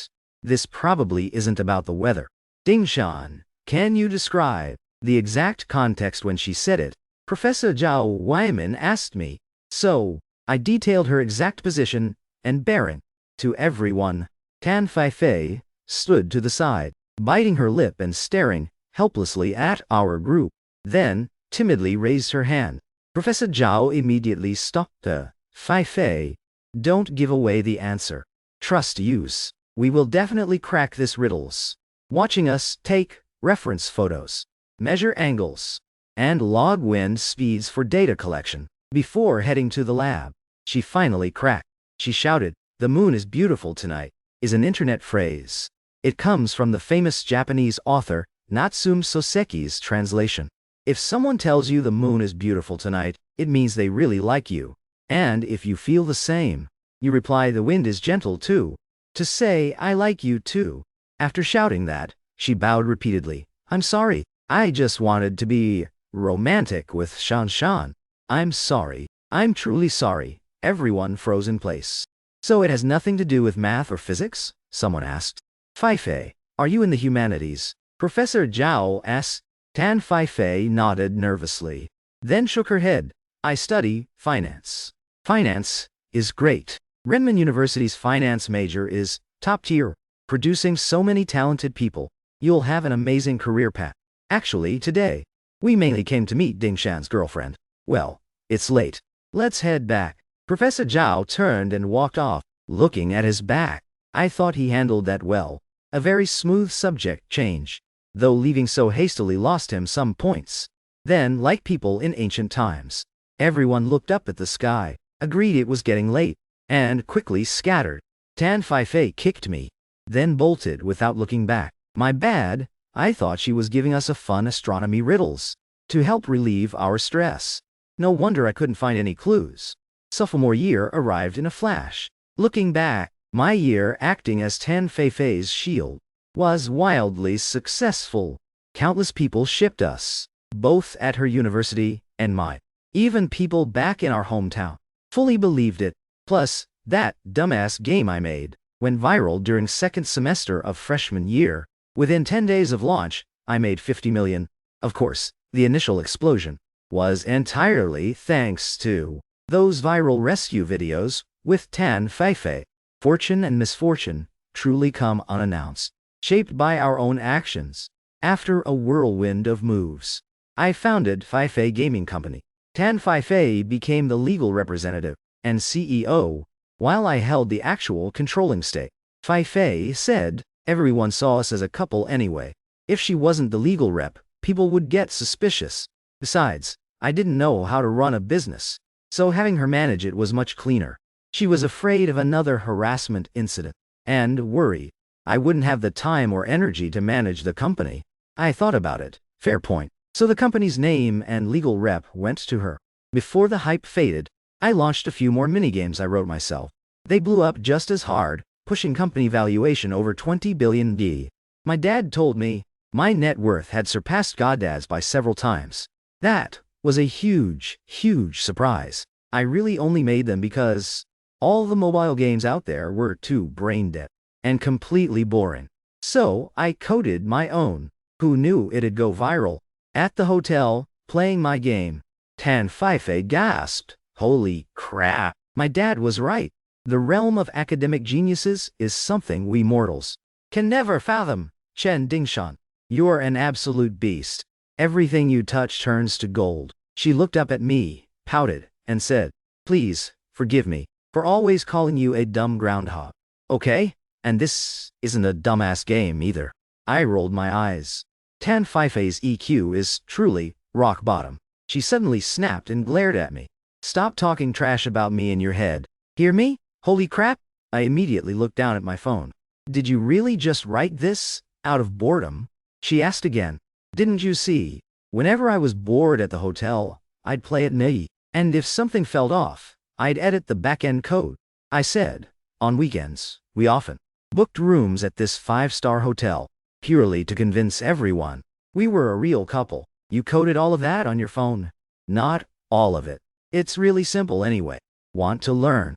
This probably isn't about the weather. Ding Shan, can you describe the exact context when she said it? Professor Zhao Weiman asked me. So, I detailed her exact position and bearing to everyone. Tan Fei stood to the side, biting her lip and staring helplessly at our group. Then, timidly raised her hand. Professor Zhao immediately stopped her. Fei, don't give away the answer. Trust use. We will definitely crack this riddles. Watching us take reference photos, measure angles, and log wind speeds for data collection. Before heading to the lab, she finally cracked. She shouted, "The moon is beautiful tonight," is an internet phrase. It comes from the famous Japanese author Natsume Soseki's translation. If someone tells you the moon is beautiful tonight, it means they really like you. And if you feel the same, you reply the wind is gentle too. To say, I like you too. After shouting that, she bowed repeatedly. I'm sorry, I just wanted to be romantic with Shan Shan. I'm sorry. I'm truly sorry. Everyone froze in place. So it has nothing to do with math or physics? Someone asked. Fei, are you in the humanities? Professor Zhao asked. Tan Fei nodded nervously, then shook her head. I study finance. Finance is great. Renmin University's finance major is top tier, producing so many talented people. You'll have an amazing career path. Actually, today, we mainly came to meet Ding Shan's girlfriend. Well, it's late. Let's head back. Professor Zhao turned and walked off, looking at his back. I thought he handled that well. A very smooth subject change, though leaving so hastily lost him some points. Then, like people in ancient times, everyone looked up at the sky, agreed it was getting late, and quickly scattered. Tan Fei kicked me, then bolted without looking back. My bad, I thought she was giving us a fun astronomy riddles to help relieve our stress. No wonder I couldn't find any clues. Sophomore year arrived in a flash. Looking back, my year acting as Tan Fei's shield was wildly successful. Countless people shipped us, both at her university and mine. Even people back in our hometown fully believed it. Plus, that dumbass game I made went viral during second semester of freshman year. Within 10 days of launch, I made 50 million. Of course, the initial explosion was entirely thanks to those viral rescue videos with Tan Fei. Fortune and misfortune truly come unannounced, shaped by our own actions. After a whirlwind of moves, I founded Fei Gaming Company. Tan Fei became the legal representative and CEO, while I held the actual controlling stake. Fei said, everyone saw us as a couple anyway. If she wasn't the legal rep, people would get suspicious. Besides, I didn't know how to run a business, so having her manage it was much cleaner. She was afraid of another harassment incident, and worried I wouldn't have the time or energy to manage the company. I thought about it. Fair point. So the company's name and legal rep went to her. Before the hype faded, I launched a few more minigames I wrote myself. They blew up just as hard, pushing company valuation over 20 billion D. My dad told me my net worth had surpassed Goddad's by several times. That was a huge, huge surprise. I really only made them because all the mobile games out there were too brain-dead and completely boring. So I coded my own. Who knew it'd go viral? At the hotel, playing my game, Tan Fei gasped. Holy crap, my dad was right. The realm of academic geniuses is something we mortals can never fathom. Chen Dingshan, you're an absolute beast. Everything you touch turns to gold. She looked up at me, pouted, and said, please, forgive me for always calling you a dumb groundhog. Okay? And this isn't a dumbass game either. I rolled my eyes. Tan Fei's EQ is truly rock bottom. She suddenly snapped and glared at me. Stop talking trash about me in your head. Hear me? Holy crap! I immediately looked down at my phone. Did you really just write this out of boredom? She asked again. Didn't you see? Whenever I was bored at the hotel, I'd play at Nhi. And if something fell off, I'd edit the back-end code. I said, on weekends, we often booked rooms at this 5-star hotel, purely to convince everyone we were a real couple. You coded all of that on your phone? Not all of it. It's really simple anyway. Want to learn?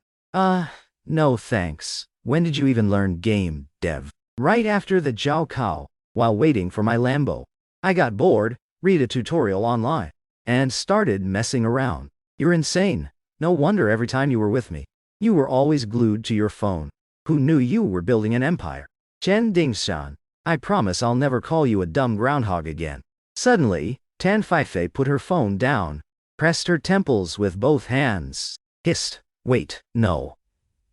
No thanks. When did you even learn game dev? Right after the Jiao Kao, while waiting for my Lambo. I got bored, read a tutorial online, and started messing around. You're insane. No wonder every time you were with me, you were always glued to your phone. Who knew you were building an empire? Chen Dingshan, I promise I'll never call you a dumb groundhog again. Suddenly, Tan Feifei put her phone down, pressed her temples with both hands, hissed, "Wait, no,"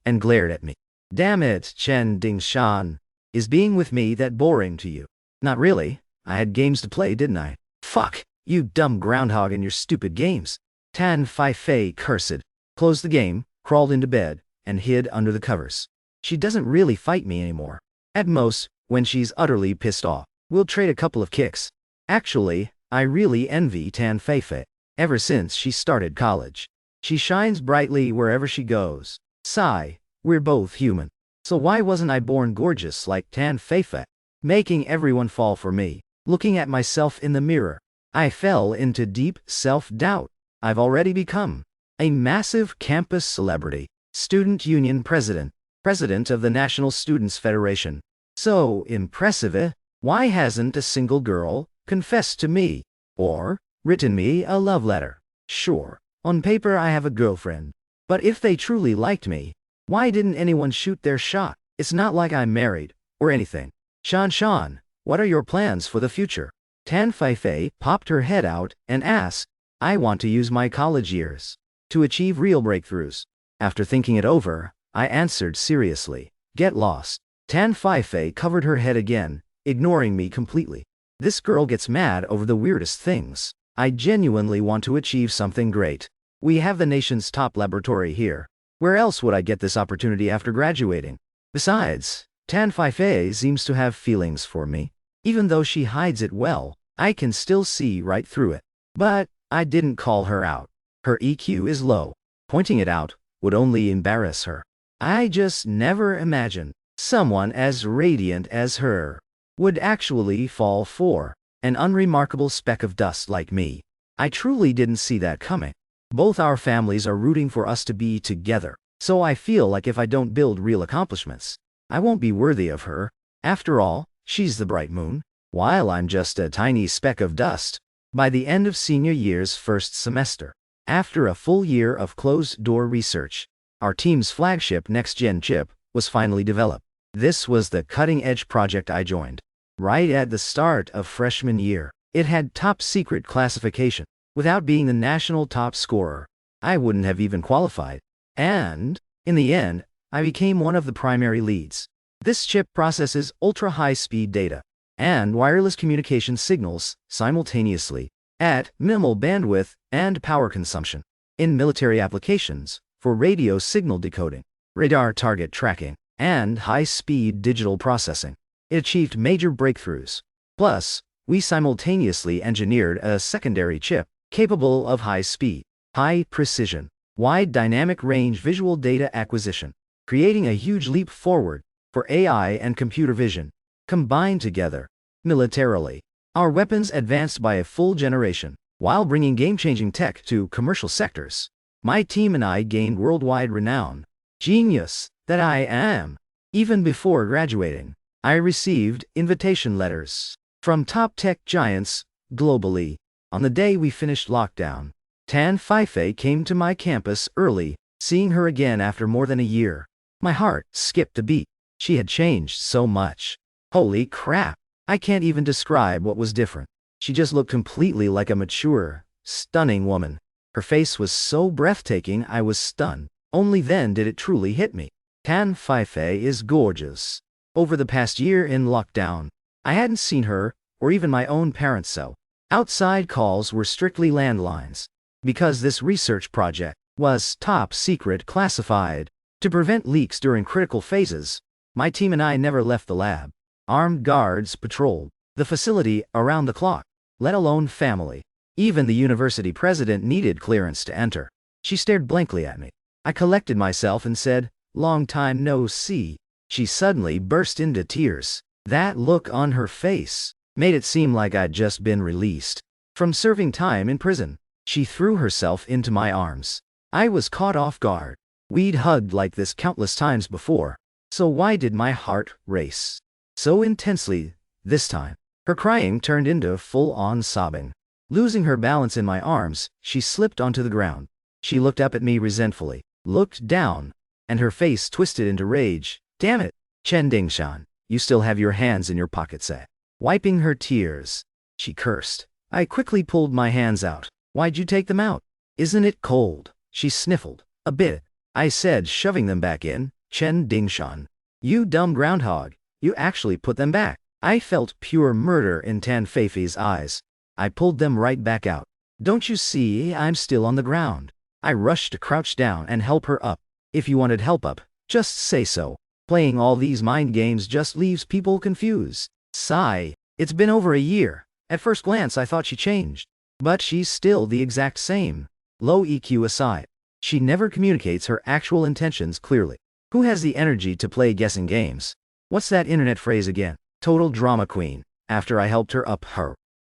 and glared at me. Damn it, Chen Dingshan. Is being with me that boring to you? Not really. I had games to play, didn't I? Fuck, you dumb groundhog and your stupid games. Tan Feifei cursed, closed the game, crawled into bed, and hid under the covers. She doesn't really fight me anymore. At most, when she's utterly pissed off, we'll trade a couple of kicks. Actually, I really envy Tan Feifei. Ever since she started college, she shines brightly wherever she goes. Sigh, we're both human. So why wasn't I born gorgeous like Tan Feifei? Making everyone fall for me. Looking at myself in the mirror, I fell into deep self-doubt. I've already become a massive campus celebrity, student union president, president of the National Students Federation. So impressive, eh? Why hasn't a single girl confessed to me or written me a love letter? Sure, on paper I have a girlfriend, but if they truly liked me, why didn't anyone shoot their shot? It's not like I'm married or anything. Shan, what are your plans for the future? Tan Feifei popped her head out and asked, I want to use my college years to achieve real breakthroughs. After thinking it over, I answered seriously, get lost. Tan Feifei covered her head again, ignoring me completely. This girl gets mad over the weirdest things. I genuinely want to achieve something great. We have the nation's top laboratory here. Where else would I get this opportunity after graduating? Besides, Tan Feifei seems to have feelings for me. Even though she hides it well, I can still see right through it. But I didn't call her out. Her EQ is low. Pointing it out would only embarrass her. I just never imagined someone as radiant as her would actually fall for an unremarkable speck of dust like me. I truly didn't see that coming. Both our families are rooting for us to be together, so I feel like if I don't build real accomplishments, I won't be worthy of her. After all, she's the bright moon, while I'm just a tiny speck of dust. By the end of senior year's first semester, after a full year of closed-door research, our team's flagship next-gen chip was finally developed. This was the cutting-edge project I joined right at the start of freshman year. It had top-secret classification. Without being the national top scorer, I wouldn't have even qualified. And, in the end, I became one of the primary leads. This chip processes ultra-high-speed data and wireless communication signals simultaneously at minimal bandwidth and power consumption. In military applications, for radio signal decoding, radar target tracking, and high-speed digital processing, it achieved major breakthroughs. Plus, we simultaneously engineered a secondary chip capable of high speed, high precision, wide dynamic range visual data acquisition, creating a huge leap forward for AI and computer vision. Combined together, militarily, our weapons advanced by a full generation, while bringing game-changing tech to commercial sectors. My team and I gained worldwide renown. Genius that I am. Even before graduating, I received invitation letters from top tech giants globally. On the day we finished lockdown, Tan Feifei came to my campus early, seeing her again after more than a year. My heart skipped a beat. She had changed so much. Holy crap, I can't even describe what was different. She just looked completely like a mature, stunning woman. Her face was so breathtaking I was stunned. Only then did it truly hit me. Tan Feifei is gorgeous. Over the past year in lockdown, I hadn't seen her, or even my own parents, so outside calls were strictly landlines. Because this research project was top secret classified. To prevent leaks during critical phases, my team and I never left the lab. Armed guards patrolled the facility around the clock. let alone family. Even the university president needed clearance to enter. She stared blankly at me. I collected myself and said, "Long time no see." She suddenly burst into tears. That look on her face made it seem like I'd just been released from serving time in prison. She threw herself into my arms. I was caught off guard. We'd hugged like this countless times before, so why did my heart race so intensely this time? Her crying turned into full-on sobbing. Losing her balance in my arms, she slipped onto the ground. She looked up at me resentfully, looked down, and her face twisted into rage. "Damn it, Chen Dingshan, you still have your hands in your pockets, eh?" Wiping her tears, she cursed. I quickly pulled my hands out. "Why'd you take them out?" "Isn't it cold?" She sniffled. "A bit," I said, shoving them back in. "Chen Dingshan, you dumb groundhog, you actually put them back." I felt pure murder in Tan Feifei's eyes. I pulled them right back out. "Don't you see I'm still on the ground?" I rushed to crouch down and help her up. "If you wanted help up, just say so. Playing all these mind games just leaves people confused." Sigh. It's been over a year. At first glance I thought she changed. But she's still the exact same. Low EQ aside, she never communicates her actual intentions clearly. Who has the energy to play guessing games? What's that internet phrase again? Total drama queen. After I helped her up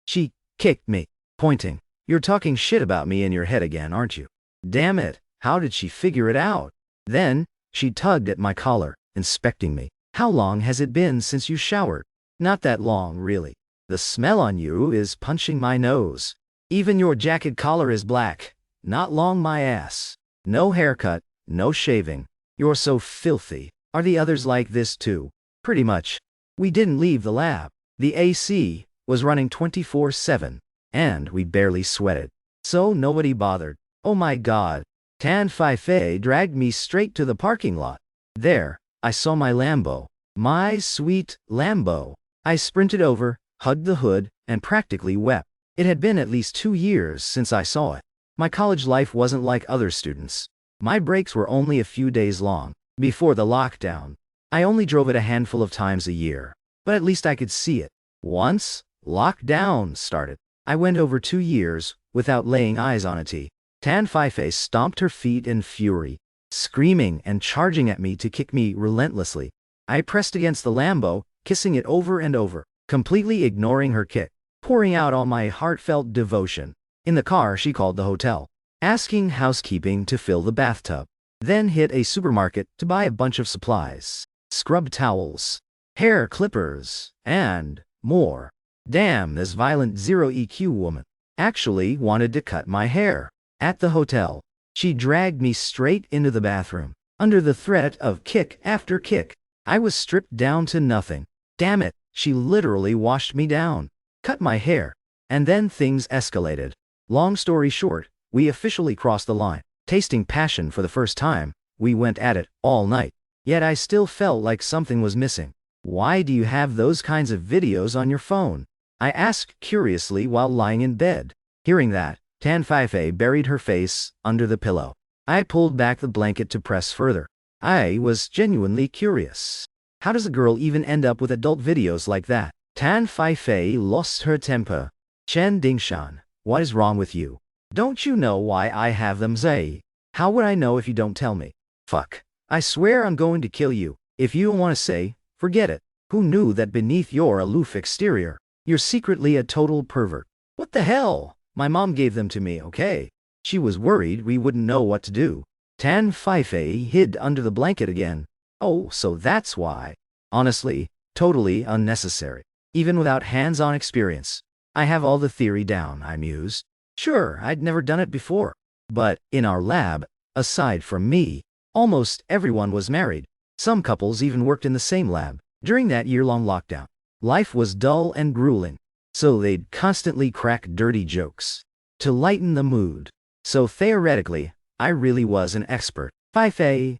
she kicked me, pointing. "You're talking shit about me in your head again, aren't you?" Damn it, how did she figure it out? Then, she tugged at my collar, inspecting me. "How long has it been since you showered?" "Not that long, really. The smell on you is punching my nose. Even your jacket collar is black. Not long, my ass. No haircut, no shaving. You're so filthy." "Are the others like this too?" "Pretty much. We didn't leave the lab. The AC was running 24/7, and we barely sweated. So nobody bothered." "Oh my god." Tan Feifei dragged me straight to the parking lot. There, I saw my Lambo. My sweet Lambo. I sprinted over, hugged the hood, and practically wept. It had been at least 2 years since I saw it. My college life wasn't like other students. My breaks were only a few days long. Before the lockdown, I only drove it a handful of times a year. But at least I could see it. Once lockdown started, I went over 2 years without laying eyes on a T. Tan Feifei stomped her feet in fury, screaming and charging at me to kick me relentlessly. I pressed against the Lambo, kissing it over and over, completely ignoring her kick, pouring out all my heartfelt devotion. In the car, she called the hotel, asking housekeeping to fill the bathtub, then hit a supermarket to buy a bunch of supplies, scrub towels, hair clippers, and more. Damn, this violent zero EQ woman actually wanted to cut my hair. At the hotel, she dragged me straight into the bathroom. Under the threat of kick after kick, I was stripped down to nothing. Damn it, she literally washed me down, cut my hair, and then things escalated. Long story short, we officially crossed the line. Tasting passion for the first time, we went at it all night. Yet I still felt like something was missing. "Why do you have those kinds of videos on your phone?" I asked curiously while lying in bed. Hearing that, Tan Feifei buried her face under the pillow. I pulled back the blanket to press further. I was genuinely curious. How does a girl even end up with adult videos like that? Tan Feifei lost her temper. "Chen Dingshan, what is wrong with you? Don't you know why I have them, Zai? How would I know if you don't tell me? Fuck. I swear I'm going to kill you. If you don't want to say, forget it. Who knew that beneath your aloof exterior, you're secretly a total pervert? What the hell? My mom gave them to me, okay? She was worried we wouldn't know what to do." Tan Feifei hid under the blanket again. "Oh, so that's why." Honestly, totally unnecessary. Even without hands-on experience, I have all the theory down, I mused. Sure, I'd never done it before. But, in our lab, aside from me, almost everyone was married. Some couples even worked in the same lab. During that year-long lockdown, life was dull and grueling, so they'd constantly crack dirty jokes to lighten the mood. So theoretically, I really was an expert. Feifei,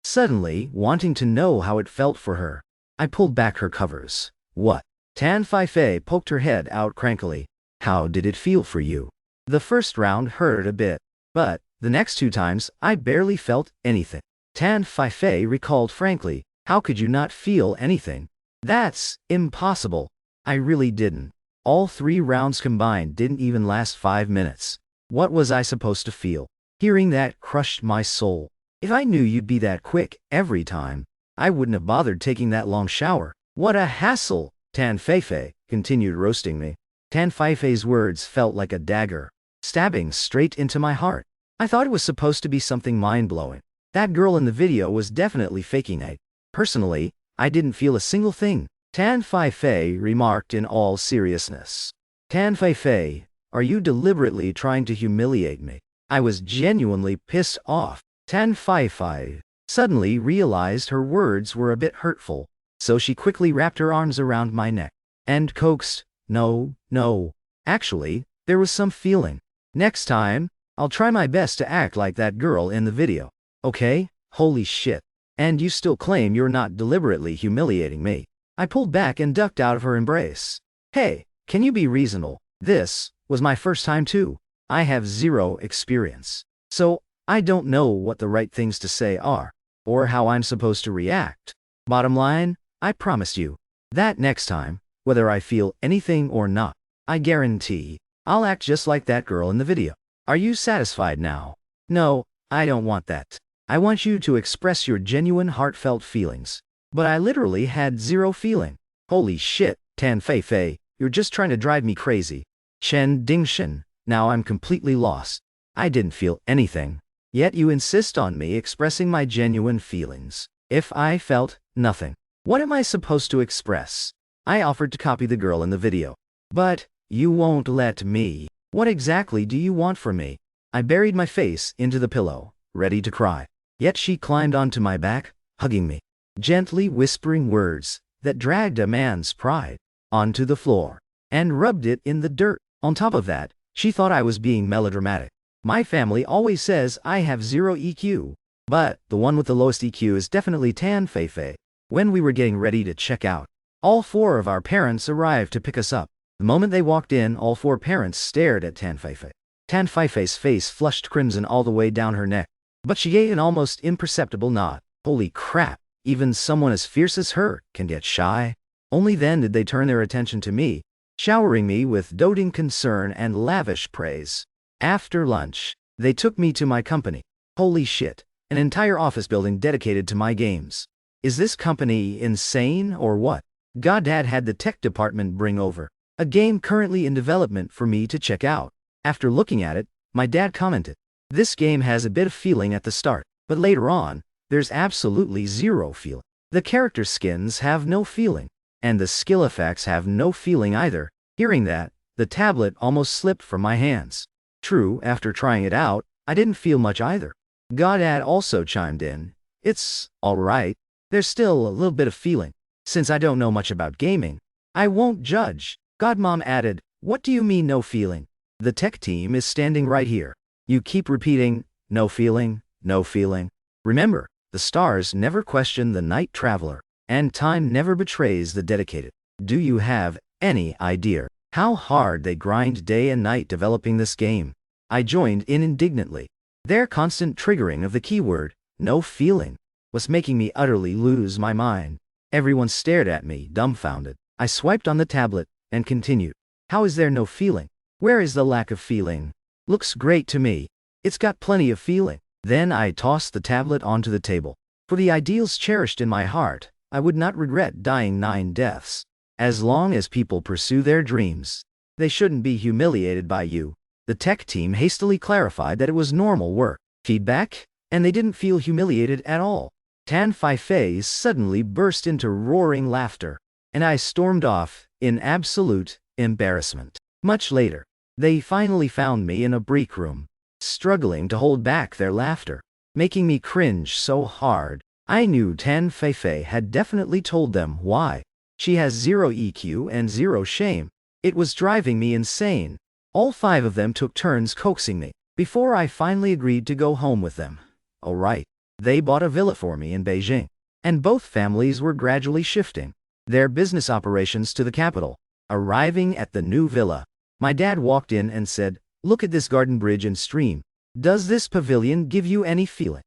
suddenly wanting to know how it felt for her. I pulled back her covers. "What?" Tan Feifei poked her head out crankily. "How did it feel for you?" The first round hurt a bit, but the next 2 times I barely felt anything. Tan Feifei recalled frankly, "How could you not feel anything? That's impossible." I really didn't. All 3 rounds combined didn't even last 5 minutes. What was I supposed to feel? Hearing that crushed my soul. If I knew you'd be that quick every time, I wouldn't have bothered taking that long shower. What a hassle! Tan Feifei continued roasting me. Tan Feifei's words felt like a dagger, stabbing straight into my heart. I thought it was supposed to be something mind-blowing. That girl in the video was definitely faking it. Personally, I didn't feel a single thing. Tan Feifei remarked in all seriousness. Tan Feifei, are you deliberately trying to humiliate me? I was genuinely pissed off. Tan Feifei suddenly realized her words were a bit hurtful, so she quickly wrapped her arms around my neck and coaxed, no, actually, there was some feeling. Next time, I'll try my best to act like that girl in the video. Okay? Holy shit. And you still claim you're not deliberately humiliating me. I pulled back and ducked out of her embrace. Hey, can you be reasonable? This was my first time too. I have 0 experience. So, I don't know what the right things to say are, or how I'm supposed to react. Bottom line, I promise you that next time, whether I feel anything or not, I guarantee I'll act just like that girl in the video. Are you satisfied now? No, I don't want that. I want you to express your genuine heartfelt feelings. But I literally had 0 feeling. Holy shit, Tan Feifei, you're just trying to drive me crazy. Chen Dingshen, now I'm completely lost. I didn't feel anything. Yet you insist on me expressing my genuine feelings. If I felt nothing, what am I supposed to express? I offered to copy the girl in the video. But you won't let me. What exactly do you want from me? I buried my face into the pillow, ready to cry. Yet she climbed onto my back, hugging me, gently whispering words that dragged a man's pride onto the floor and rubbed it in the dirt. On top of that, she thought I was being melodramatic. My family always says I have 0 EQ, but the one with the lowest EQ is definitely Tan Feifei. When we were getting ready to check out, all 4 of our parents arrived to pick us up. The moment they walked in, all 4 parents stared at Tan Feifei. Tan Feifei's face flushed crimson all the way down her neck, but she gave an almost imperceptible nod. Holy crap, even someone as fierce as her can get shy. Only then did they turn their attention to me, showering me with doting concern and lavish praise. After lunch, they took me to my company. Holy shit, an entire office building dedicated to my games. Is this company insane or what? Goddad had the tech department bring over a game currently in development for me to check out. After looking at it, my dad commented, "This game has a bit of feeling at the start, but later on, there's absolutely 0 feeling. The character skins have no feeling, and the skill effects have no feeling either." Hearing that, the tablet almost slipped from my hands. True, after trying it out, I didn't feel much either. Goddad also chimed in, "It's alright. There's still a little bit of feeling. Since I don't know much about gaming, I won't judge." Godmom added, "What do you mean no feeling? The tech team is standing right here. You keep repeating, no feeling, no feeling. Remember, the stars never question the night traveler, and time never betrays the dedicated. Do you have any idea how hard they grind day and night developing this game?" I joined in indignantly. Their constant triggering of the keyword, no feeling, was making me utterly lose my mind. Everyone stared at me, dumbfounded. I swiped on the tablet and continued. How is there no feeling? Where is the lack of feeling? Looks great to me. It's got plenty of feeling. Then I tossed the tablet onto the table. For the ideals cherished in my heart, I would not regret dying 9 deaths. As long as people pursue their dreams, they shouldn't be humiliated by you. The tech team hastily clarified that it was normal work feedback, and they didn't feel humiliated at all. Tan Feifei suddenly burst into roaring laughter, and I stormed off in absolute embarrassment. Much later, they finally found me in a break room, struggling to hold back their laughter, making me cringe so hard. I knew Tan Feifei had definitely told them why. She has 0 EQ and 0 shame. It was driving me insane. All 5 of them took turns coaxing me, before I finally agreed to go home with them. Alright. They bought a villa for me in Beijing, and both families were gradually shifting their business operations to the capital. Arriving at the new villa, my dad walked in and said, "Look at this garden bridge and stream. Does this pavilion give you any feeling?"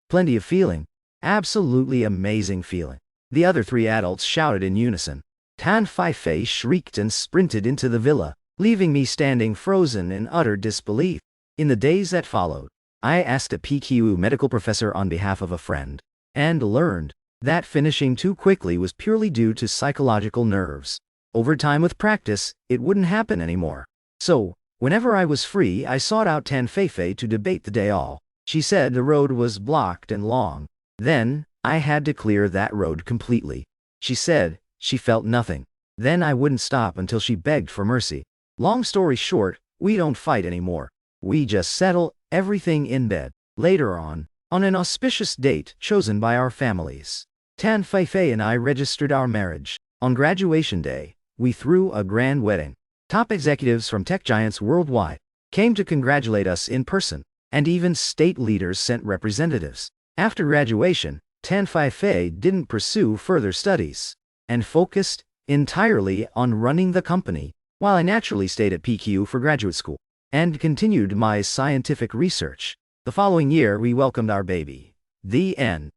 Plenty of feeling. Absolutely amazing feeling. The other 3 adults shouted in unison. Tan Feifei shrieked and sprinted into the villa, leaving me standing frozen in utter disbelief. In the days that followed, I asked a PQ medical professor on behalf of a friend, and learned that finishing too quickly was purely due to psychological nerves. Over time with practice, it wouldn't happen anymore. So, whenever I was free, I sought out Tan Feifei to debate the day all. She said the road was blocked and long. Then, I had to clear that road completely. She said she felt nothing. Then I wouldn't stop until she begged for mercy. Long story short, we don't fight anymore. We just settle everything in bed. Later on an auspicious date chosen by our families, Tan Feifei and I registered our marriage. On graduation day, we threw a grand wedding. Top executives from tech giants worldwide came to congratulate us in person, and even state leaders sent representatives. After graduation, Tan Feifei didn't pursue further studies and focused entirely on running the company, while I naturally stayed at PQ for graduate school and continued my scientific research. The following year, we welcomed our baby. The end.